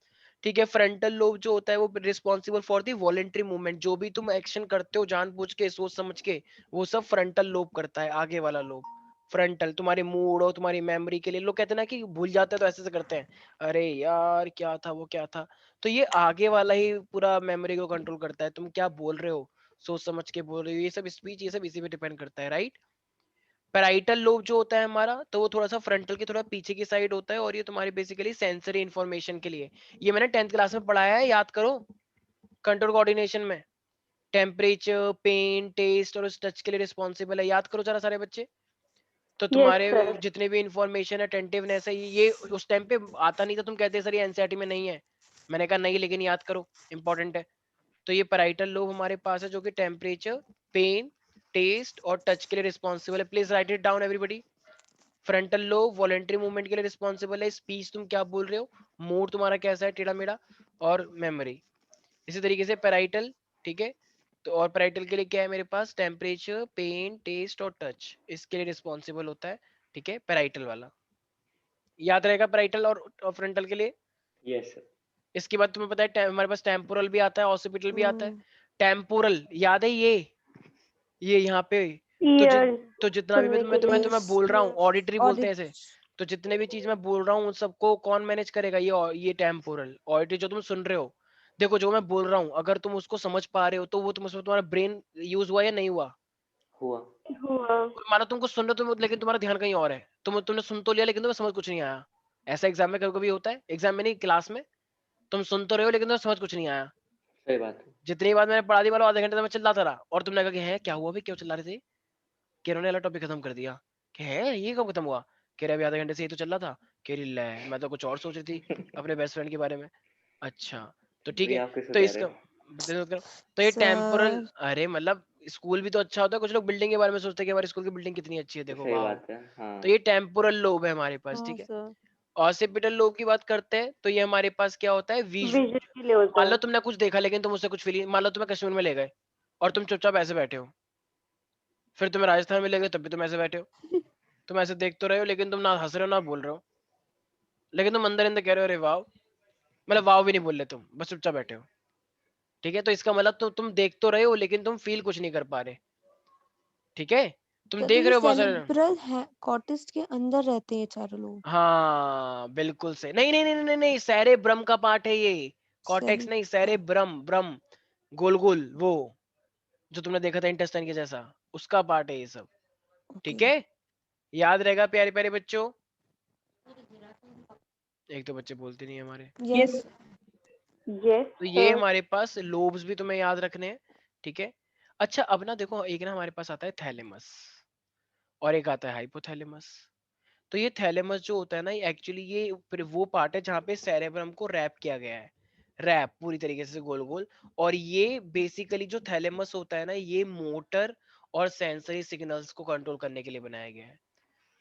ठीक है। फ्रंटल लोब जो होता है वो responsible for the voluntary movement, जो भी तुम एक्शन करते हो जानबूझ के, सोच समझ के, वो सब फ्रंटल लोब करता है, आगे वाला लोब। फ्रंटल तुम्हारे मूड और तुम्हारी मेमोरी के लिए, लोग कहते हैं ना कि भूल जाते हैं तो ऐसे करते हैं, अरे यार क्या था वो क्या था, तो ये आगे वाला ही पूरा मेमोरी को कंट्रोल करता है, तुम क्या बोल रहे हो, सोच समझ के बोल रहे हो, ये सब स्पीच, ये सब इसी पे डिपेंड करता है, राइट। पैराइटल लोब जो होता है हमारा, तो वो थोड़ा सा फ्रंटल के थोड़ा पीछे की साइड होता है, और ये तुम्हारी बेसिकली सेंसरी इंफॉर्मेशन के लिए, ये मैंने 10th क्लास में पढ़ाया है, याद करो, कंट्रोल कोऑर्डिनेशन में, टेम्परेचर, पेन, टेस्ट और टच के लिए रिस्पॉन्सिबल है, याद करो जरा सारे बच्चे। तो Yes, तुम्हारे sir. जितने भी इंफॉर्मेशन, अटेंटिवनेस है, ये उस टाइम पे आता नहीं था, तुम कहते सर ये एनसीईआरटी में नहीं है, मैंने कहा नहीं, लेकिन याद करो, इंपॉर्टेंट है। तो ये पैराइटल लोब हमारे पास है, जो कि टेम्परेचर, पेन, टेस्ट और टच के लिए रिस्पॉन्सिबल है, please right it down everybody. Frontal lobe voluntary movement के लिए रिस्पॉन्सिबल है, स्पीच तुम क्या बोल रहे हो, मूड तुम्हारा कैसा है, टेढ़ा मेढ़ा, और मेमोरी। इसी तरीके से पैराइटल, ठीक है। तो और पैराइटल के लिए क्या है मेरे पास, टेम्परेचर, पेन, टेस्ट और टच, इसके लिए रिस्पॉन्सिबल होता है, ठीक है, पैराइटल वाला, याद रहेगा पैराइटल और फ्रंटल के लिए। Yes sir. इसके बाद तुम्हें पता है हमारे पास टेम्पोरल भी आता है, ऑसिपिटल भी आता है। हम्म। टेम्पोरल याद है, ये यहाँ पे, तो Ears तो जितना भी सुनने के लिए. तुम्हें बोल रहा हूँ, ऑडिटरी बोलते ऑडिट। हैं इसे, तो जितने भी चीज मैं बोल रहा हूँ उन सबको कौन मैनेज करेगा, ये टेम्पोरल ऑडिटरी जो तुम सुन रहे हो। देखो जो मैं बोल रहा हूँ, अगर तुम उसको समझ पा रहे हो तो वो उसमें तुम्हारा ब्रेन यूज हुआ या नहीं हुआ। हुआ। हुआ. और मानो तुमको सुन रहे हो तुम, लेकिन तुम्हारा ध्यान कहीं और है, तुमने सुन तो लिया लेकिन तुम्हें समझ कुछ नहीं आया। ऐसा एग्जाम में कभी कभी होता है, एग्जाम में नहीं क्लास में, तुम सुन तो रहे हो लेकिन तुम्हें समझ कुछ नहीं आया। सही बात है। जितनी बार मैंने पढ़ा दी वाला आधे घंटे तक मैं चिल्लाता रहा और तुमने कहा कि है क्या हुआ भी, क्यों चिल्ला रहे थे, कि इन्होंने वाला टॉपिक खत्म कर दिया, कि है ये कब खत्म हुआ, कह रहे अभी आधे घंटे से ये तो चल रहा था, कह रही ले मैं तो कुछ और सोच रही थी अपने बेस्ट फ्रेंड के बारे में। अच्छा तो ठीक ये है, आप किसको तो कह इसका रहे हो? तो ये टेम्पोरल, सर अरे मतलब स्कूल भी तो अच्छा होता है, कुछ लोग बिल्डिंग के बारे में सोचते हैं कि हमारे स्कूल की बिल्डिंग कितनी अच्छी है, देखो सही वाह। बात है, हाँ। तो ये टेम्पोरल लोब है हमारे पास, हाँ ठीक है। सर ऑसिपिटल लोब की बात करते हैं तो ये हमारे पास क्या होता है, विजन के लिए होता मान लो है। तुमने कुछ देखा लेकिन तुम उससे कुछ फील, मान लो तुम्हें कश्मीर में ले गए और तुम चुपचाप ऐसे बैठे हो, फिर तुम्हें राजस्थान में ले गए तब भी तुम ऐसे बैठे हो, तुम ऐसे देख तो रहे हो लेकिन तुम ना हंस रहे हो ना बोल रहे हो, लेकिन तुम अंदर अंदर कह रहे हो अरे वाह, मतलब वाह भी नहीं बोल रहे तुम, बस चुपचाप बैठे हो, ठीक है। तो इसका मतलब तो तुम देख तो रहे हो लेकिन तुम फील कुछ नहीं कर पा रहे, ठीक है। तुम सर, तो देख ये रहे हो बहुत सारे, सेरेब्रल है, कॉर्टेक्स के अंदर रहते हैं चारों लोग। हाँ बिल्कुल सही, नहीं नहीं नहीं नहीं नहीं, सेरेब्रम का पार्ट है ये, कॉर्टेक्स नहीं, सेरेब्रम, ब्रम, गोल गोल वो जो तुमने देखा था इंटेस्टाइन के जैसा, उसका पार्ट है ये सब, ठीक ओके है। याद रहेगा प्यारे प्यारे बच्चों, एक तो बच्चे बोलते नहीं है हमारे। यस यस तो ये सर। हमारे पास लोब्स भी तुम्हें याद रखने हैं, ठीक है। अच्छा अब ना देखो, एक ना हमारे पास आता है थैलेमस और एक आता है हाइपोथैलेमस। तो ये थैलेमस जो होता है ना, ये एक्चुअली ये फिर वो पार्ट है जहाँ पे सेरेब्रम को रैप किया गया है, रैप पूरी तरीके से गोल गोल। और ये बेसिकली जो थैलेमस होता है ना, ये मोटर और सेंसरी सिग्नल्स को कंट्रोल करने के लिए बनाया गया है।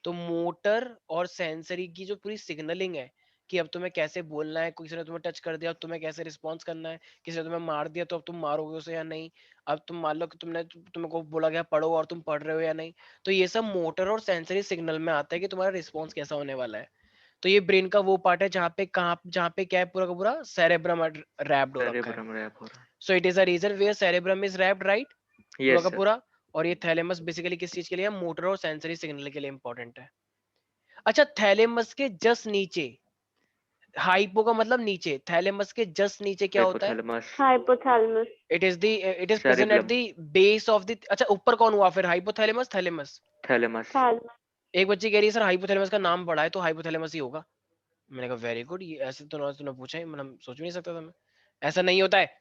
तो मोटर और सेंसरी की जो पूरी सिग्नलिंग है कि अब तुम्हें कैसे बोलना है, किसी ने तुम्हें टच कर दिया अब तुम्हें कैसे रिस्पॉन्स करना है, किसी ने तुम्हें मार दिया तो अब तुम मारोगे उसे या नहीं, अब तुम मान लो कि तुमने को बोला गया पढ़ो और तुम पढ़ रहे हो या नहीं। तो ये सब मोटर और सेंसरी सिग्नल में आता है कि तुम्हारा रिस्पॉन्स कैसा होने वाला है। तो ये ब्रेन का वो पार्ट है जहाँ पे क्या है, पूरा का पूरा सेरेब्रम रैप्ड हो रखा है। सेरेब्रम रैप हो रहा so it is a region where cerebrum is wrapped, right, है। पूरा यस का सर। पूरा। और ये थैलेमस बेसिकली किस चीज के लिए है, मोटर और सेंसरी सिग्नल के लिए इंपॉर्टेंट है। अच्छा थैलेमस के जस्ट नीचे, हाइपो का मतलब नीचे, थैलेमस के जस्ट नीचे क्या होता है, hypothalamus, hypothalamus. It is present at cerebellum, the base of the, अच्छा ऊपर कौन हुआ फिर, हाइपोथैलेमस थैलेमस। थैलेमस। थैलेमस। एक बच्ची कह रही है सर हाइपोथैलेमस का नाम पढ़ा है तो हाइपोथैलेमस ही होगा। मैंने कहा वेरी गुड, ये ऐसे तो ना तूने पूछा ही, मतलब सोच भी नहीं सकता था मैं, ऐसा नहीं होता है,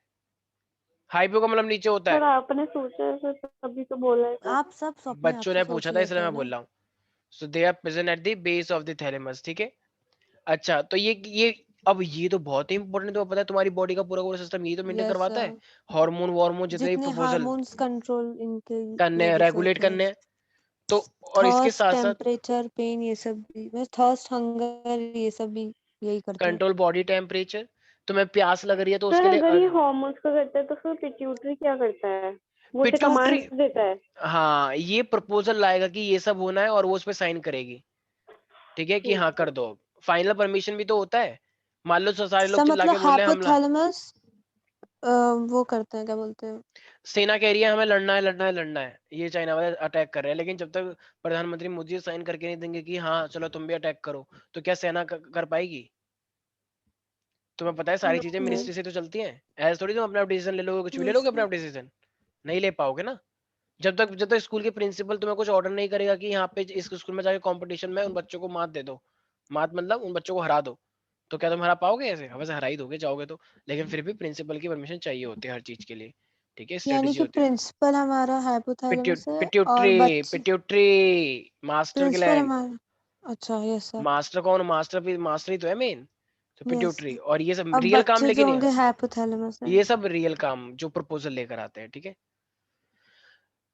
हाइपो का मतलब नीचे होता सर है। आपने सोचा है सर, तभी तो बोला है सर। आप सब अपने आप बच्चों से ने सोच पूछा था लेते इसलिए हैं मैं ना। बोल रहा हूँ। So they are present at the base of the thalamus, ठीक है। अच्छा तो ये अब ये तो बहुत ही इंपॉर्टेंट, तो पता है तुम्हारी बॉडी का पूरा पूरा सिस्टम ये तो मेंटेन यस करवाता है, सर, हार्मोन वार्मोन जितने भी जितने प्रपोजल हार्मोन्स कंट्रोल इनके करने हैं, वजह से रेगुलेट होते हैं। करने हैं। तो और इसके थर्स्ट, साथ साथ टेम्परेचर, पेन, ये सब भी, मतलब थर्स्ट, हंगर, ये सब भी यही करते हैं। कंट्रोल बॉडी टेम्परेचर, तुम्हें प्यास लग रही है तो सर उसके लिए अगर ये हार्मोन्स का करता है तो फिर पिट्यूटरी क्या करता है? वो उसे पिट्यूटरी, कमांड्स देता है। हाँ ये प्रपोजल लाएगा कि ये सब होना है और वो उस पर साइन करेगी, ठीक है कि ठीक हाँ है। कर दो। फाइनल परमिशन भी तो होता है, मान लो सारे लोग सब चिल्ला मतलब के बोल रहे हैं हमला, हाइपोथैलेमस वो करते हैं, क्या बोलते हैं, सेना कह रही है हमें लड़ना है लड़ना है लड़ना है, ये चाइना वाले अटैक कर रहे हैं, लेकिन जब तक प्रधानमंत्री मोदी साइन करके नहीं देंगे कि हाँ चलो तुम भी अटैक करो, तो क्या सेना कर पाएगी? तुम्हें पता है सारी चीजें नहीं। मिनिस्ट्री से तो चलती हैं, ऐसे थोड़ी तुम अपना डिसीजन ले लोगे, कुछ भी ले यस लोगे अपना डिसीजन, नहीं ले पाओगे ना। जब तक स्कूल के प्रिंसिपल तुम्हें कुछ ऑर्डर नहीं करेगा कि यहाँ पे इस स्कूल में जाके कंपटीशन में उन बच्चों को मात दे दो, मात मतलब उन बच्चों को हरा दो, तो क्या तुम हरा पाओगे? ऐसे वैसे हरा ही दोगे जाओगे तो, लेकिन फिर भी प्रिंसिपल की परमिशन चाहिए होती है हर चीज के लिए, ठीक है, यानी स्ट्रेटेजी कि होती है। प्रिंसिपल हमारा हाइपोथैलेमस है और पिट्यूटरी, बच्चे पिट्यूटरी, मास्टर प्रिंसिपल ग्लैंड, हमारा। अच्छा, यस सर, मास्टर कौन, मास्टर ही तो है मेन, तो यस। पिट्यूटरी। और ये सब अब रियल काम, बच्चे जो लेकिन होंगे हाइपोथैलेमस है। ये सब रियल काम जो प्रपोजल लेकर आते हैं, ठीक है।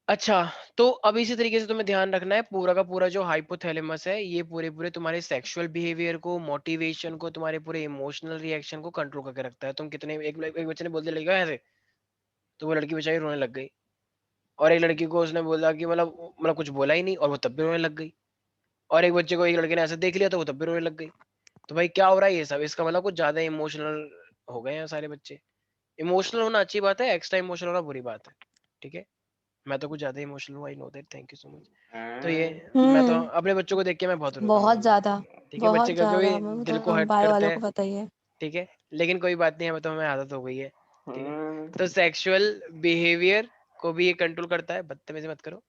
अच्छा तो अब इसी तरीके से तुम्हें ध्यान रखना है, पूरा का पूरा जो हाइपोथैलेमस है ये पूरे पूरे तुम्हारे सेक्सुअल बिहेवियर को, मोटिवेशन को, तुम्हारे पूरे इमोशनल रिएक्शन को कंट्रोल करके रखता है। तुम कितने, एक बच्चे ने बोल दिया लड़की को ऐसे, तो वो लड़की बेचारी रोने लग गई, और एक लड़की को उसने बोला कि मतलब कुछ बोला ही नहीं और वो तब भी रोने लग गई, और एक बच्चे को एक लड़के ने ऐसे देख लिया तो वो तब भी रोने लग गई। तो भाई क्या हो रहा है ये सब, इसका मतलब कुछ ज्यादा इमोशनल हो गए हैं सारे बच्चे। इमोशनल होना अच्छी बात है, एक्स्ट्रा इमोशनल होना बुरी बात है, ठीक है। मैं तो कुछ ज्यादा इमोशनल हूँ, I know that, thank you so much. तो ये मैं तो अपने बच्चों को देख के मैं बहुत रोता हूँ बहुत मतलब, ज्यादा, ठीक है, बच्चे बहुत कभी ज्यादा, कभी मैं दिल तो को हर्ट बायो करते वालों हैं, को पता ही है। ठीक है, लेकिन कोई बात नहीं है, तो हमें आदत हो गई है, ठीक है। तो सेक्सुअल बिहेवियर को भी ये कंट्रोल करता है, बदतमीजी मत करो,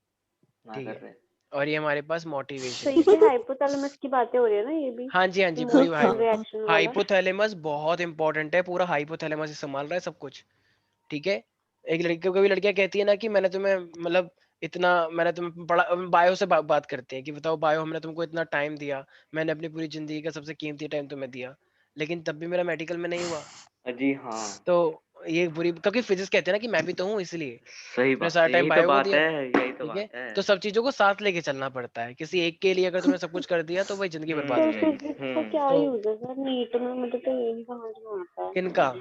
ना ठीक कर है। रहे। और ये हमारे पास तो मोटिवेशन भी है। ये हाइपोथैलेमस की बातें हो रही है ना, ये भी हाँ जी हाँ जी, पूरी इमोशनल रिएक्शन वाला। हाइपोथैलेमस बहुत इंपॉर्टेंट है, पूरा हाइपोथैलेमस ही संभाल रहा है सब कुछ, ठीक है। एक लड़की कभी लड़कियां कहती है ना कि मैंने तुम्हें मतलब इतना, मैंने तुम्हें पढ़ा, बायो से बात करते हैं कि बताओ बायो हमने तुमको इतना टाइम दिया, मैंने अपनी पूरी जिंदगी का सबसे कीमती टाइम तुम्हें दिया, लेकिन तब भी मेरा मेडिकल में नहीं हुआ। जी हाँ, तो ये बुरी, क्योंकि फिजिक्स कहते हैं ना कि मैं भी तो हूँ, इसलिए सही मैंने बात सारा है, टाइम यही तो बायो को बात दिया। है, यही तो ठीक है, बात है। तो सब चीजों को साथ लेके चलना पड़ता है। किसी एक के लिए अगर तुमने सब कुछ कर दिया तो वही जिंदगी बर्बाद हो सर जाएगी। फिजिक्स का क्या तो यूज है सर नीट में? मुझे तो ये नहीं समझ में आता है। किनका?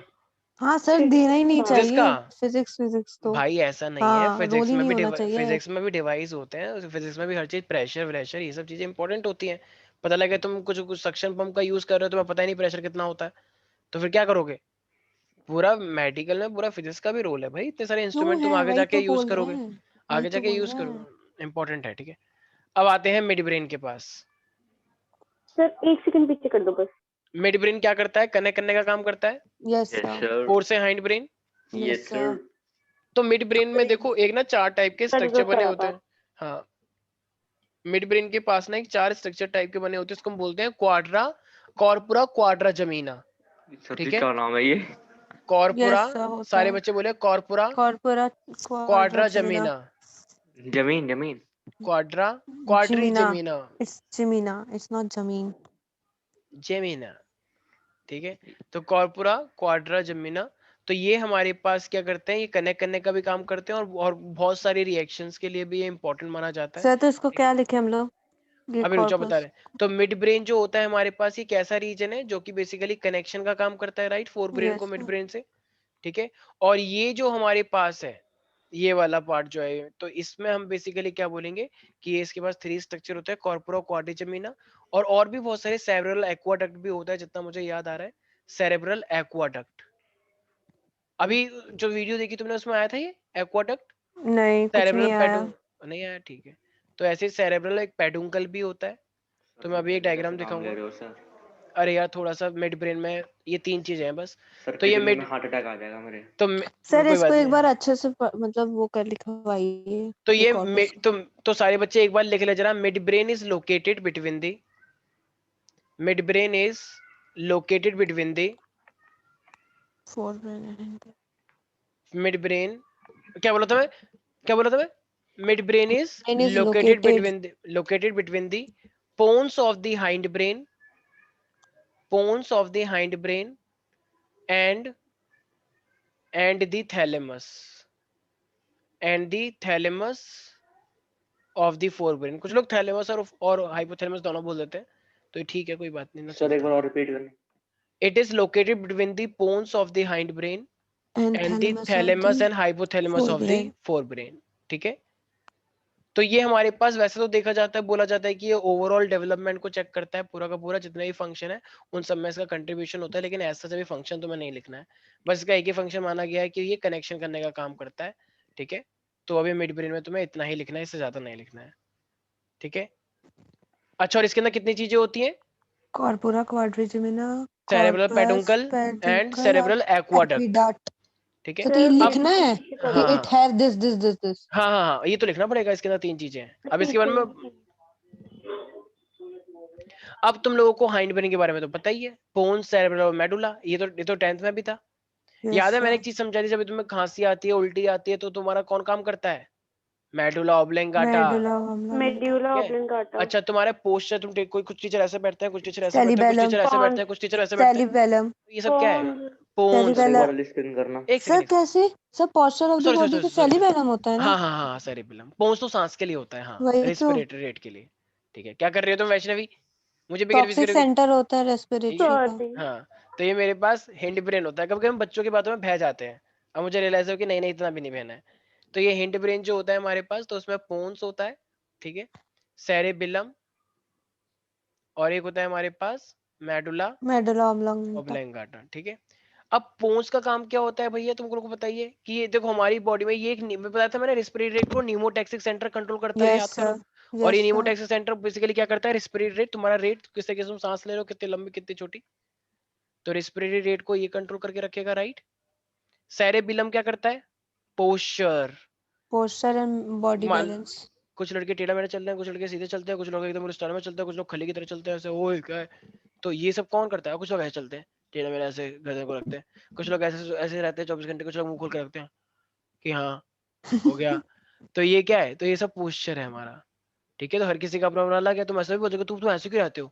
हाँ सर, देना ही नहीं फिजिक्स का? चाहिए फिजिक्स तो। भाई ऐसा नहीं है, हाँ, रोल ही नहीं होना चाहिए। फिजिक्स में भी डिवाइस होते हैं, फिजिक्स में भी हर चीज प्रेशर व्रेशर ये सब चीजें इंपॉर्टेंट होती हैं। पता लगे तुम कुछ कुछ सक्शन पंप का यूज कर रहे हो, तुम्हें पता ही नहीं प्रेशर कितना होता है, तो फिर क्या करोगे? पूरा मेडिकल में पूरा फिजिक्स का भी रोल है भाई, इतने सारे क्यों इंस्ट्रूमेंट तुम है, आगे वही जाके तो यूज बोल रहे करोगे, हैं, वही आगे तो जाके बोल यूज रहे हैं। करो, इंपॉर्टेंट है। ठीक है, अब आते हैं मिड ब्रेन के पास। सर एक सेकंड पीछे कर दो बस। मिड ब्रेन क्या करता है? कनेक्ट करने का काम करता है yes yes sir, sir, core से हाइंड ब्रेन। Yes sir. तो मिड ब्रेन में देखो एक ना 4 टाइप के कर स्ट्रक्चर दो बने सर होते आप। हैं। हाँ, मिड ब्रेन के पास ना एक 4 स्ट्रक्चर टाइप के बने होते हैं, इसको हम बोलते हैं क्वाड्रा, कॉर्पोरा, क्वाड्रा जमीना। सर ठीक जी है, क्या नाम है ये? कॉर्पोरा, यस सर होता सारे है। बच्चे बोले कॉर्पोरा, कॉर्पोरा क्वाड्रा जमीना, जमीन जमीन। क्वाड्रा, क्वाड्री जिमीना, जमीना, इट्स जिमीना, इट्स नॉट जमीन। जेमिना। ठीक है, तो कॉर्पोरा, क्वाड्रा, जमीना, तो ये हमारे पास क्या करते हैं? ये कनेक्ट करने का भी काम करते हैं, और बहुत सारी रिएक्शंस के लिए भी ये इंपॉर्टेंट माना जाता है। सर तो इसको ठीक क्या है, लिखे हम लोग? ये अभी रुचो बता कॉर्पस। रहे हैं। तो मिड ब्रेन जो होता है हमारे पास, ये कैसा रीजन है जो कि बेसिकली कनेक्शन का काम करता है, राइट, फोर ब्रेन को यस मिड सर। ब्रेन से। ठीक है, और ये जो हमारे पास है, ये वाला पार्ट जो है, तो इसमें हम बेसिकली क्या बोलेंगे कि ये इसके पास 3 स्ट्रक्चर होता है, कॉर्पोरा, क्वाड्रिजेमिना, और भी बहुत सारे, सेरेब्रल एक्वाडक्ट भी होता है जितना मुझे याद आ रहा है, सेरेब्रल एक्वाडक्ट। अभी जो वीडियो देखी तुमने उसमें आया था ये एक्वाडक्ट, नहीं, कुछ सेरेब्रल नहीं आया। पेडुंक नहीं आया? ठीक है, तो ऐसे सेरेब्रल एक पेडुंकल भी होता है। तो मैं अभी एक डायग्राम कैसे नाम ले दिखाऊंगा। रहे हो सर? अरे यार थोड़ा सा मिड ब्रेन में ये 3 चीजें हैं बस। सर तो ये किडनी में मिड, हार्ट अटैक आ जाएगा मेरे। तो सर कोई इसको बात एक नहीं। बार अच्छे से मतलब वो कर लिखवाइए, तो ये ये कॉर्पस। तो सारे बच्चे एक बार लिख ले जरा। Midbrain is located between the, midbrain is located between the, forebrain. Mid brain, क्या बोला था मैं, क्या बोला था मैं? Midbrain is Brain is located located. Between the pons of the hindbrain, pons of the hindbrain and the thalamus, of the forebrain. कुछ लोग थैलेमस और हाइपोथैलेमस दोनों बोल देते हैं, तो ठीक है, कोई बात नहीं ना, सर एक चलता बार है। और रिपीट करना। It is located between the bones of the hind brain And and the thalamus of thalamus the and hypothalamus of the forebrain. forebrain। ठीक है, तो ये हमारे पास वैसे तो देखा जाता है, बोला जाता है कि ये ओवरऑल डेवलपमेंट को चेक करता है, पूरा का पूरा जितना भी फंक्शन है उन सब में इसका कंट्रीब्यूशन होता है, लेकिन ऐसा सभी फंक्शन तो मैं नहीं लिखना है, बस इसका एक ही फंक्शन माना गया है कि ये कनेक्शन करने का काम करता है। ठीक है, तो अभी मिड ब्रेन में तुम्हें इतना ही लिखना है, इससे ज्यादा नहीं लिखना है। ठीक है, अच्छा, और इसके अंदर कितनी चीजें होती हैं? corpora quadrigemina, cerebral corpus peduncle and peduncle, cerebral aqueduct. aqueduct. ठीक है, तो ये सर अब लिखना है पीछे कि कर दो। it has this. हाँ हाँ हाँ, ये तो लिखना पड़ेगा, इसके अंदर 3 चीजें हैं। अब इसके बारे में, अब तुम लोगों को हाइंड ब्रेन के बारे में तो पता ही है, पोन्स, सेरेब्रल और मेडुला, ये तो 10th में भी था। Yes, याद है sir. मैंने एक चीज समझा दी, जब तुम्हें खांसी आती है, उल्टी आती है, तो तुम्हारा कौन काम करता है? मेडुला ऑब्लिंगाटा। Medulla oblongata. मेड्यूला ठीक है? ऑब्लिंगाटा। अच्छा, तुम्हारे पोस्चर, तुम कोई कुछ टीचर ऐसे बैठते हैं, कुछ टीचर ऐसे बैठते हैं, कुछ Cerebellum. टीचर ऐसे बैठते हैं, कुछ टीचर ऐसे बैठते हैं, Cerebellum. ये सब क्या है? पोन्स। सर एक Cerebellum. बार लिस्टिंग करना। एक सर सेकंड, कैसे? Sir posture of the sorry body sorry तो सॉरी, cerebellum होता है ना? हाँ हाँ हाँ, सेरेबेलम। पोन्स तो सांस के लिए होता है, हाँ, वही तो। रेस्पिरेटरी रेट के लिए। ठीक है, क्या कर रही हो तुम वैष्णवी? मुझे भी कन्फ्यूज टॉक्सिक करोगी? सेंटर होता है ठीक रेस्पिरेटरी है, का। सॉरी। हाँ, तो ये मेरे पास हिंड ब्रेन होता है। कभी कभी हम बच्चों की बातों में बह जाते हैं, अब मुझे रियलाइज हो कि नहीं नहीं, इतना भी नहीं बहना है। तो ये हिंड ब्रेन जो होता है हमारे पास, तो उसमें पोन्स होता है, ठीक है, सेरेबिलम, और एक होता है हमारे पास मेडुला मेडुला ऑब्लोंगेटा। ऑब्लिंगाटा। ठीक है, अब पोन्स का काम क्या होता है भैया, तुम लोगों को बताइए कि ये देखो हमारी बॉडी में ये एक बताया था मैंने, रेस्पिरेटरी रेट को न्यूमोटैक्सिक सेंटर कंट्रोल करता है, यस याद करो। सर, और ये yes sir. Pneumotaxic centre basically क्या करता है? रेस्पिरेटरी रेट, तुम्हारा रेट किस तरीके से तुम सांस ले रहे हो, कितनी लंबी कितनी छोटी, तो रेस्पिरेटरी रेट को ये कंट्रोल करके रखेगा, राइट। सेरेबिलम क्या करता है? Posture, posture and body balance. कुछ लड़के टेढ़ा मेढ़ा चल रहे हैं, कुछ लड़के सीधे चलते हैं, कुछ लोग एकदम स्टाइल में चलते हैं, कुछ लोग खली की तरह चलते हैं ऐसे, ओए क्या है, तो ये सब कौन करता है? कुछ लोग ऐसे चलते हैं, टेढ़ा मेढ़ा ऐसे गर्दन को रखते हैं, कुछ लोग ऐसे ऐसे रहते हैं 24 घंटे, कुछ लोग मुंह खोल के रखते हैं कि हाँ हो गया। तो ये क्या है, तो ये सब पोस्चर है हमारा, ठीक है। तो हर किसी का अपना अपना अलग है। तुम ऐसे भी बोलोगे तुम ऐसे क्यों रहते हो,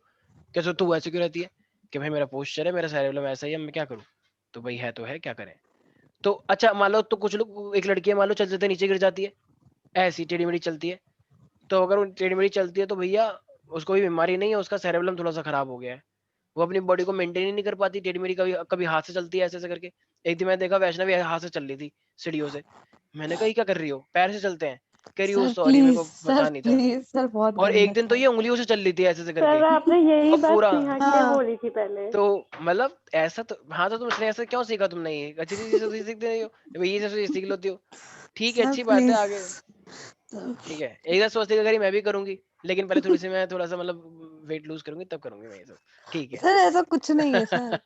कैसे तू ऐसे क्यों रहती है, कि भाई मेरा पोस्चर है, मेरा सेरेब्रम ऐसा ही है, मैं क्या करूँ। तो भाई है तो है, क्या करें। तो अच्छा मान लो, तो कुछ लोग, एक लड़की है मान लो, चलते चलते नीचे गिर जाती है, ऐसी टेढ़ी मेढ़ी चलती है। तो अगर वो टेढ़ी मेढ़ी चलती है तो भैया उसको भी बीमारी नहीं है, उसका सेरेब्रम थोड़ा सा खराब हो गया है, वो अपनी बॉडी को मेंटेन ही नहीं कर पाती, टेढ़ी मेढ़ी, कभी कभी हाथ से चलती है ऐसे ऐसे करके। एक दिन मैंने देखा वैष्णवी हाथ से चल रही थी सीढ़ियों से, मैंने कहा ये क्या कर रही हो, पैर से चलते हैं, कह रही हो सर सॉरी मेरे प्लीज, को सर पता नहीं था। प्लीज, सर बहुत और एक गंदा दिन तो था। ये उंगलियों से चल रही थी ऐसे ऐसे सर करके, आपने यही और बात पूरा। नेहा के लिए हाँ। बोली थी पहले। तो मतलब ऐसा तो हाँ, तो तुमने ऐसा क्यों सीखा तुमने, ये अच्छी चीज से सीखते नहीं हो, भाई ये सब सीख लेती हो, ठीक है सर अच्छी बात है प्लीज। आगे। ठीक है, एक बार सोचते करी मैं भी करूंगी, लेकिन पहले थोड़ी सी मैं थोड़ा सा मतलब वेट लूज करूंगी तब करूंगी मैं ये सब, ठीक है। सर ऐसा कुछ नहीं है सर,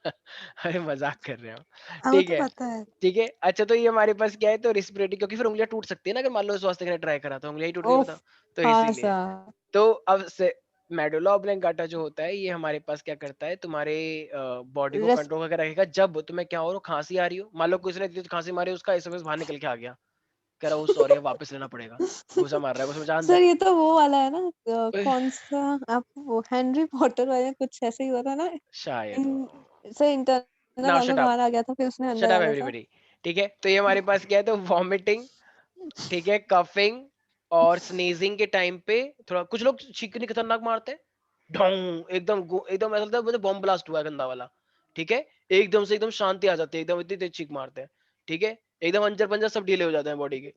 अरे मजाक कर रहे हो, हमें ठीक तो है पता है। ठीक है। अच्छा तो ये हमारे पास क्या है, तो रिस्पिरेटरी, क्योंकि फिर उंगलियां टूट सकती है ना, अगर मान लो स्वास्थ्य के लिए ट्राई करा तो उंगलियां ही टूट गई, ओफ। बताओ। तो हाँ इसीलिए सर। तो अब से मेडुला ऑब्लिंगाटा जो होता है, ये हमारे पास क्या करता है, तुम्हारे बॉडी को रेस कंट्रोल करके रखेगा। जब तुम्हें क्या हो रहा, खांसी आ रही हो, मान लो किसी ने तेज खांसी मारी, उसका एसएमएस बाहर निकल के आ गया, कह रहा हूँ सॉरी वापस लेना पड़ेगा, घूसा मार रहा है, उसमें जान सर जाए। ये तो वो वाला है ना, ओए, कौन सा, आप वो हेनरी पॉटर वाले कुछ ऐसे ही हुआ था ना। शायद सर इंटरनल नाउ ऑर्गन बाहर आ गया था, फिर उसने अंदर शट अप डाला था। एवरीबॉडी, ठीक है। तो ये हमारे पास क्या है, तो वॉमिटिंग, ठीक है, कफिंग और स्नीजिंग के टाइम पे थोड़ा, कुछ लोग छींकनी खतरनाक मारते हैं, ढोंग एकदम एकदम ऐसा लगता है मुझे बॉम्ब ब्लास्ट हुआ है गंदा वाला, ठीक है। एकदम से एकदम शांति आ जाती है, एकदम इतनी तेज चीख मारते हैं, ठीक है, एकदम अंजर पंजर सब ढीले हो जाते हैं बॉडी के।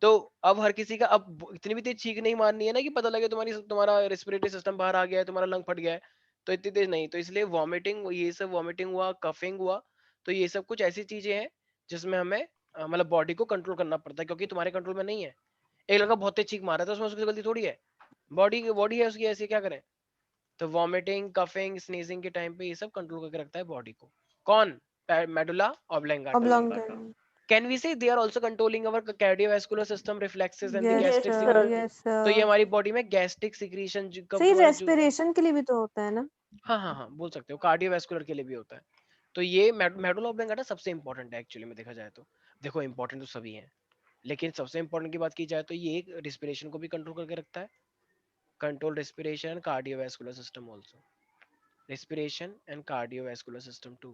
तो अब हर किसी का, अब इतनी भी तेज चीख नहीं मारनी है ना कि पता लगे तुम्हारा रेस्पिरेटरी सिस्टम बाहर आ गया है, तुम्हारा लंग फट गया है, तो इतनी तेज नहीं। तो इसलिए वॉमिटिंग, ये सब वॉमिटिंग हुआ, कफिंग हुआ, तो ये सब कुछ ऐसी चीजें हैं जिसमें हमें मतलब बॉडी को कंट्रोल करना पड़ता है, क्योंकि तुम्हारे कंट्रोल में नहीं है। एक लड़का बहुत तेज चीख मारा था, उसमें उसकी गलती थोड़ी है, बॉडी है उसकी ऐसी, क्या करें। तो वॉमिटिंग, कफिंग, स्नीजिंग के टाइम पे ये सब कंट्रोल करके रखता है बॉडी को। कौन, medulla oblongata. Oblongata. Can we say they are also controlling our cardiovascular system, reflexes and the yes yes gastric sir, sir. Secretion. Yes तो ये सर। हमारी बॉडी में गैस्ट्रिक सिक्रीशन सही, कब जो, रेस्पिरेशन के लिए भी तो होता है ना। हाँ हाँ हाँ बोल सकते हो, कार्डियोवास्कुलर के लिए भी होता है। तो ये मेडुला ऑब्लिंगाटा सबसे इंपॉर्टेंट है एक्चुअली में देखा जाए तो। देखो इंपॉर्टेंट तो सभी हैं, लेकिन सबसे इंपॉर्टेंट की बात की जाए तो ये एक रिस्पिरेशन को भी कंट्रोल करके रखता है, control respiration cardiovascular system also, respiration and cardiovascular system too,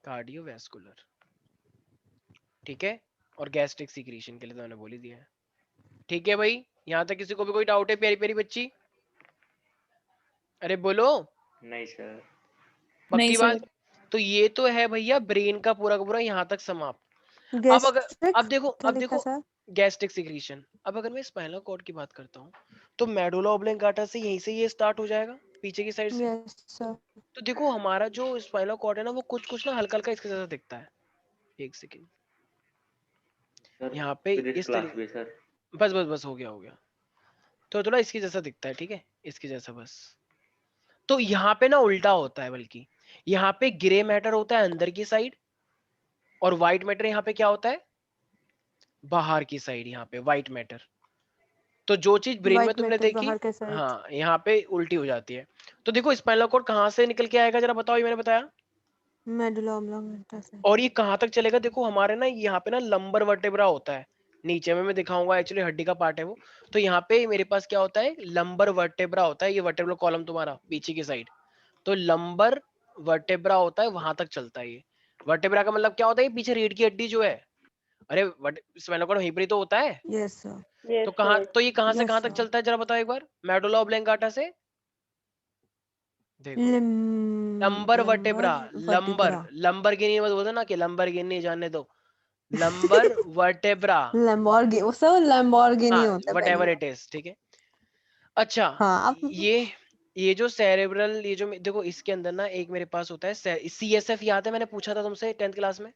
cardiovascular, ठीक है। और गैस्ट्रिक सीक्रेशन के लिए तो मैंने बोल ही दिया है, ठीक है भाई। यहाँ तक किसी को भी कोई डाउट है प्यारी प्यारी बच्ची, अरे बोलो, नहीं सर। नहीं पक्की सर। बात। तो ये तो है भैया ब्रेन का पूरा का पूरा यहाँ तक समाप्त। अब अगर, गैस्ट्रिक अब देखो, क्या अब लिखा देखो सर? गैस्ट्रिक सिक्रीशन, अब अगर मैं स्पाइनल कॉर्ड की बात करता हूँ, तो मेडुला ऑब्लिंगाटा से यहीं से ये स्टार्ट हो जाएगा, पीछे की साइड से। Yes sir. तो देखो हमारा जो स्पाइनल कॉर्ड है ना, वो कुछ कुछ ना हल्का हल्का इसके जैसा दिखता है, एक सेकेंड, सर यहाँ पे फिजिक्स इस क्लास तरीके, भी सर। बस बस बस हो गया, तो थोड़ा इसके जैसा दिखता है, ठीक है, इसके जैसा बस। तो यहाँ पे ना उल्टा होता है, बल्कि यहाँ पे ग्रे मैटर होता है अंदर की साइड, और व्हाइट मैटर यहाँ पे क्या होता है, बाहर की साइड, यहाँ पे व्हाइट मैटर। तो जो चीज ब्रेन में व्हाइट तुमने मैटर देखी, बाहर के साइड। हाँ यहाँ पे उल्टी हो जाती है। तो देखो स्पाइनल कॉर्ड कहाँ से निकल के आएगा, जरा बताओ, ये मैंने बताया। मेडुला ऑब्लोंगेटा से। और ये कहाँ तक चलेगा, देखो हमारे ना यहाँ पे ना लंबर वर्टेब्रा होता है, नीचे में मैं दिखाऊंगा, एक्चुअली हड्डी का पार्ट है वो। तो यहाँ पे मेरे पास क्या होता है, लंबर वर्टेब्रा होता है, ये वर्टेब्रल कॉलम तुम्हारा पीछे की साइड। तो लंबर वर्टेब्रा होता है, वहां तक चलता है ये। वर्टेब्रा का मतलब क्या होता है, ये पीछे रीढ़ की हड्डी जो है, अरे स्पाइनल कॉर्ड वहीं पर ही तो होता है। Yes sir. तो यस कहाँ, सर। तो ये कहाँ से यस कहाँ तक सर। चलता है, जरा बताओ एक बार, मेडुला ऑब्लिंगाटा से। देखो lumbar vertebra, lumbar lumbar vertebra. Lamborghini मत बोलना कि लंबरगिनी, जाने दो, लंबर वर्टेब्रा, लैम्बोर्गिनी, वो सब लैम्बोर्गिनी हाँ होता है वट पहली एवर बार। इट इज, ठीक है। अच्छा हाँ आप। ये जो सेरेब्रल, ये जो देखो इसके अंदर ना एक मेरे पास होता है CSF, याद है मैंने पूछा था तुमसे 10th क्लास में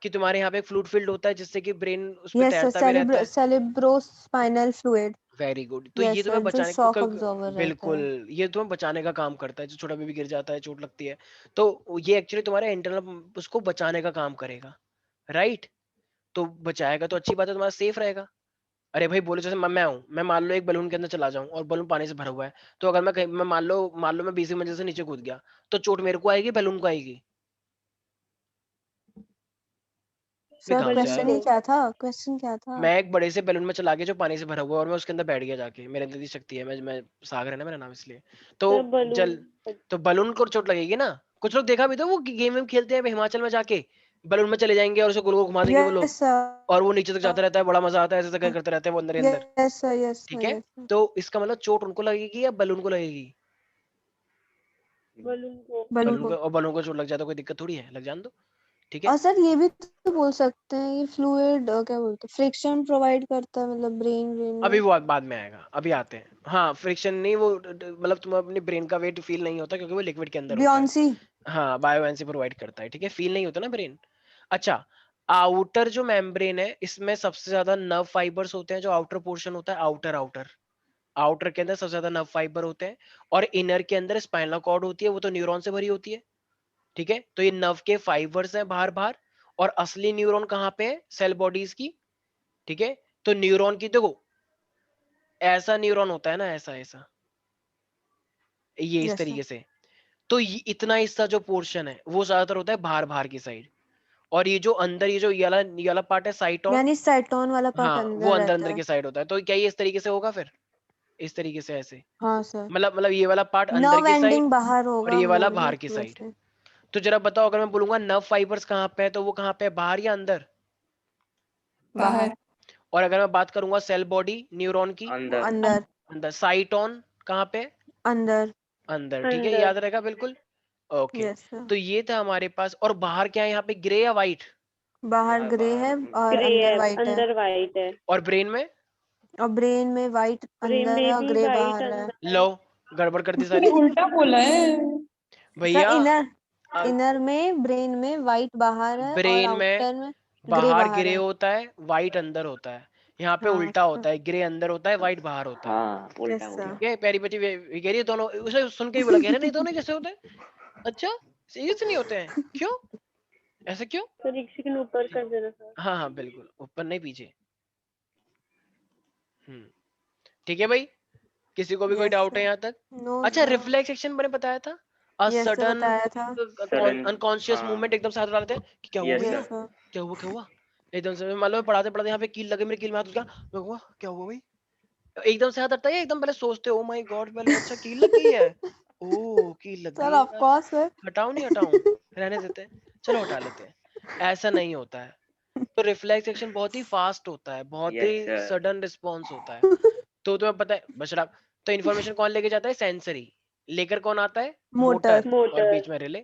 कि तुम्हारे यहाँ पे एक फ्लूइड फील्ड होता है जिससे कि ब्रेन उस पर यस सर, तैरता भी रहता है। Cerebrospinal fluid. Very good. तो ये यस तुम्हें सर, जो बचाने शॉक ऑब्जॉर्वर रहता बिल्कुल, है। ये तुम्हें बचाने का काम करता है, जो छोटा बेबी गिर जाता है चोट लगती है, तो ये एक्चुअली तुम्हारे इंटरनल उसको बचाने का काम करेगा, राइट। तो बचाएगा तो अच्छी बात है, तुम्हारा सेफ रहेगा। अरे भाई बोलो जैसे मैं हूँ, मैं मान लो एक बलून के अंदर चला जाऊं और बलून पानी से भरा हुआ है, तो अगर मैं मान लो मैं 20 मंजिल से नीचे कूद गया, तो चोट मेरे को आएगी बलून को आएगी? सर कहाँ से क्वेश्चन आया? ही क्या था, क्वेश्चन क्या था? मैं एक बड़े से बैलून में चला गया जो पानी से भरा हुआ है और मैं उसके अंदर बैठ गया जाके, मेरे अंदर इतनी शक्ति है, मैं सागर है ना मेरा नाम इसलिए। तो सर बलून जल तो बलून को चोट लगेगी ना। कुछ लोग देखा भी तो वो गेम वेम खेलते हैं हिमाचल में जाके, बलून में चले जाएंगे और उसे गोल गोल घुमा देंगे वो लोग, यस सर, और वो नीचे तक जाता रहता है, बड़ा मजा आता है, ऐसे ऐसे करते रहते हैं वो अंदर ही अंदर। यस सर, यस ठीक सर, है, यस सर। तो इसका मतलब चोट उनको लगेगी या बलून को लगेगी? बलून को। बलून बलून को, को। और बलून को चोट लग जाए तो कोई दिक्कत थोड़ी है, लग जान दो। ठीक है, और सर ये भी तो बोल सकते हैं ये फ्लूइड क्या बोलते हैं, फ्रिक्शन प्रोवाइड करता है मतलब ब्रेन अभी में। वो बाद में आएगा, अभी आते हैं। हाँ फ्रिक्शन नहीं, वो मतलब तुम अपनी ब्रेन का वेट फील नहीं होता क्योंकि वो लिक्विड के अंदर होता है। बियॉन्सी। हाँ बायोएनसी प्रोवाइड करता है, ठीक है, फील नहीं होता ना ब्रेन। अच्छा, आउटर जो मेम्ब्रेन है इसमें सबसे ज्यादा नर्व फाइबर्स होते हैं, जो आउटर पोर्शन होता है, आउटर आउटर आउटर के अंदर सबसे ज्यादा नर्व फाइबर होते हैं, और इनर के अंदर स्पाइनल कॉर्ड होती है, वो तो न्यूरॉन से भरी होती है। ठीक है, तो ये नर्व के फाइबर्स हैं बाहर बाहर, और असली न्यूरॉन कहाँ पे है? सेल बॉडीज की। ठीक है, तो न्यूरॉन की देखो, ऐसा न्यूरॉन होता है ना, ऐसा ऐसा, ये इस यस सर। तरीके से। तो इतना हिस्सा जो पोर्शन है वो ज्यादातर होता है बाहर बाहर की साइड, और ये जो अंदर ये वाला पार्ट है साइटोन, यानी साइटोन वाला पार्ट हाँ वो अंदर अंदर रहता अंदर है। की साइड होता है। तो क्या ये इस तरीके से होगा फिर? इस तरीके से ऐसे, हाँ सर। मतलब ये वाला पार्ट अंदर नर्व की साइड एंडिंग बाहर और होगा ये वाला बाहर मोरलेस की साइड। वैसे। तो जरा बताओ, अगर मैं बोलूंगा नर्व फाइबर्स कहाँ पे है, तो वो कहाँ पे है, बाहर या अंदर? बाहर। और अगर मैं बात करूंगा सेल बॉडी न्यूरॉन की, अंदर। अंदर। अंदर। साइटोन कहाँ पे? अंदर। अंदर, ठीक है, अंदर। याद रहेगा बिल्कुल। Okay, yes sir. तो ये था हमारे पास। और बाहर क्या है यहाँ पे, ग्रे या व्हाइट? बाहर ग्रे है और ग्रे अंदर है, वाइट है। अंदर वाइट है। और ब्रेन में? और ब्रेन में वाइट ब्रेन अंदर है में और भी ग्रे वाइट बाहर है। अंदर है। लो, गड़बड़ कर दी उसने सारी उल्टा बोला है। सर भैया। इनर में ब्रेन में वाइट बाहर है और ब्रेन में आउटर में ग्रे बाहर बाहर ग्रे है। होता है, व्हाइट अंदर होता है। यहाँ पे हाँ उल्टा सर। होता है, ग्रे अंदर होता है, व्हाइट बाहर होता है। हाँ उल्टा यस बोला। सर। ठीक है, प्यारी बच्ची ये कह रही है दोनों, उसे सुन के ही बोला, कह रहे नहीं दोनों जैसे होते हैं। अच्छा, सीरियस नहीं होते हैं क्यों, ऐसे क्यों? सर एक सेकंड ऊपर कर देना सर। हाँ हाँ बिल्कुल, ऊपर नहीं पीछे। ठीक है भाई, किसी को भी कोई यस डाउट है सर। यहाँ तक? नो अच्छा, सर। रिफ्लेक्स एक्शन मैंने बताया था, अ यस सर सडन बताया था। Sudden, अनकॉन्शियस हाँ। मूवमेंट, एकदम से हाथ डालते हैं कि क्या हुआ Yes, भैया, यस sir. सर। क्या हुआ क्या हुआ, एकदम से मान लो मैं पढ़ाते पढ़ाते यहाँ पे कील लगे मेरे कील में हाथ उसका, मैं हुआ क्या हुआ भाई, एकदम से हाथ हटता है, एकदम पहले सोचते हो माय गॉड, पहले अच्छा कील लग गई है, ओ कील लग सर गई ऑफ है, कोर्स सर। हटाऊं नहीं हटाऊं, रहने देते हैं, चलो हटा लेते हैं। ऐसा नहीं होता है। तो रिफ्लेक्स एक्शन बहुत ही फास्ट होता है, बहुत Yes, ही sir. सडन रिस्पॉन्स होता है। तो तुम्हें पता है बशराब, तो इन्फॉर्मेशन कौन लेके जाता है? सेंसरी। लेकर कौन आता है? मोटर। और मोटर। बीच में रिले।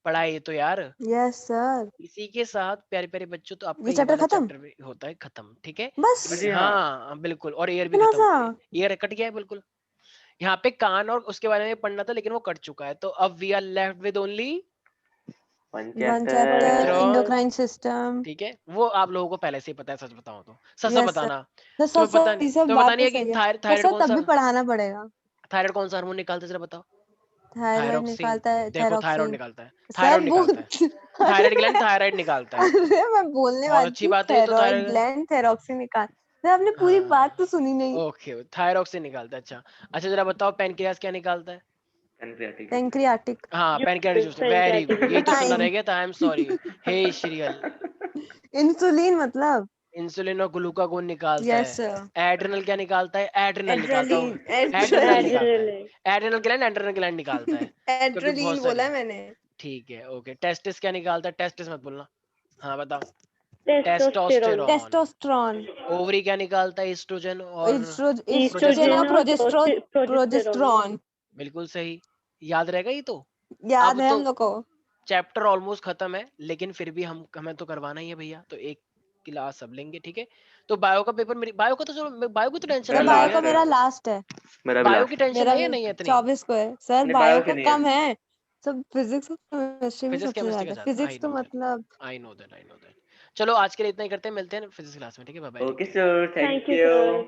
पढ़ा है ये तो यार। Yes sir. इसी के साथ प्यारे प्यारे बच्चों, तो आपका ये ये चैप्टर वाला खत्म चैप्टर भी होता है खत्म, ठीक है। बस। जी हाँ। हाँ बिल्कुल, और एयर भी इतना खत्म, सा। एयर कट गया है बिल्कुल। यहाँ पे कान और उसके बारे में पढ़ना था लेकिन वो कट चुका है, तो अब we are left with only One one chapter. Chapter Intro. Endocrine system. ठीक है, वो आप लोगों को पहले से ही पता है, सच बताऊं तो सच सच यस सर। बताना। सर सर सर ये सब तुम्हें पता बात नहीं तो है कि सही है पर थायराइड सर कौन तब सा, भी पढ़ाना पड़ेगा। थायराइड कौन सा हार्मोन निकालता है जरा बताओ? Thyroid thyroxine. निकालता है, देखो थायराइड थायरॉक्सिन। निकालता है, सर थायराइड वो निकालता है, थायराइड ग्लैंड थायराइड निकालता है। अरे मैं बोलने बहुत वाली अच्छी थी बात है ये तो, थायराइड थायराइड। ग्लैंड थायरॉक्सिन निकाल। सर आपने पूरी बात तो सुनी नहीं। ओके, थायरॉक्सिन निकालता है, अच्छा। अच्छा जरा बताओ पैनक्रियास क्या निकालता है? Pancreatic. पेंक्रियाटिक। हाँ पैनक्रियाटिक जूस, वेरी गुड, यही तो सुनना रह गया था, I am sorry. Hey Shriyal. Insulin मतलब। इंसुलिन और ग्लूकागोन निकालता यस है। सर। एड्रिनल क्या निकालता है? एड्रिनल निकालता एड्रेलिन। हूँ, एड्रिनल निकालता है। Adrenaline. Adrenal gland, adrenal gland निकालता है, क्योंकि एड्रेलिन बहुत बोला सारी। है मैंने। ठीक है, ओके। टेस्टिस क्या निकालता है? टेस्टिस मत बोलना, हाँ बताओ। टेस्टोस्टेरोन। टेस्टोस्टेरॉन। टेस्टोस्टेरोन। ओवरी क्या निकालता है? एस्ट्रोजन और एस्ट्रोजन और प्रोजेस्टेरोन। प्रोजेस्टेरोन। बिल्कुल सही, याद रहेगा ये तो। याद अब है तो हम लोग को। चैप्टर ऑलमोस्ट खत्म है, लेकिन फिर भी हमें तो करवाना ही है भैया, तो एक क्लास सब लेंगे, ठीक है। तो बायो का पेपर, मेरी बायो का तो चलो, बायो की तो टेंशन मेरा सर नहीं है बायो last का यार। है। मेरा लास्ट है। मेरा भी बायो last की है। टेंशन मेरा है या नहीं है इतनी? 24 को है सर। नहीं, बायो bio का की नहीं है। कम है। सब फिजिक्स और केमिस्ट्री में फिजिक्स सबसे केमिस्ट्री ज्यादा का है। ज्यादा, आई फिजिक्स तो नो दैट, मतलब। I know that, I know that. चलो आज के लिए इतना ही करते हैं, मिलते हैं फिजिक्स क्लास में, ठीक है, bye bye, Okay, sir. Thank thank you you. Sir.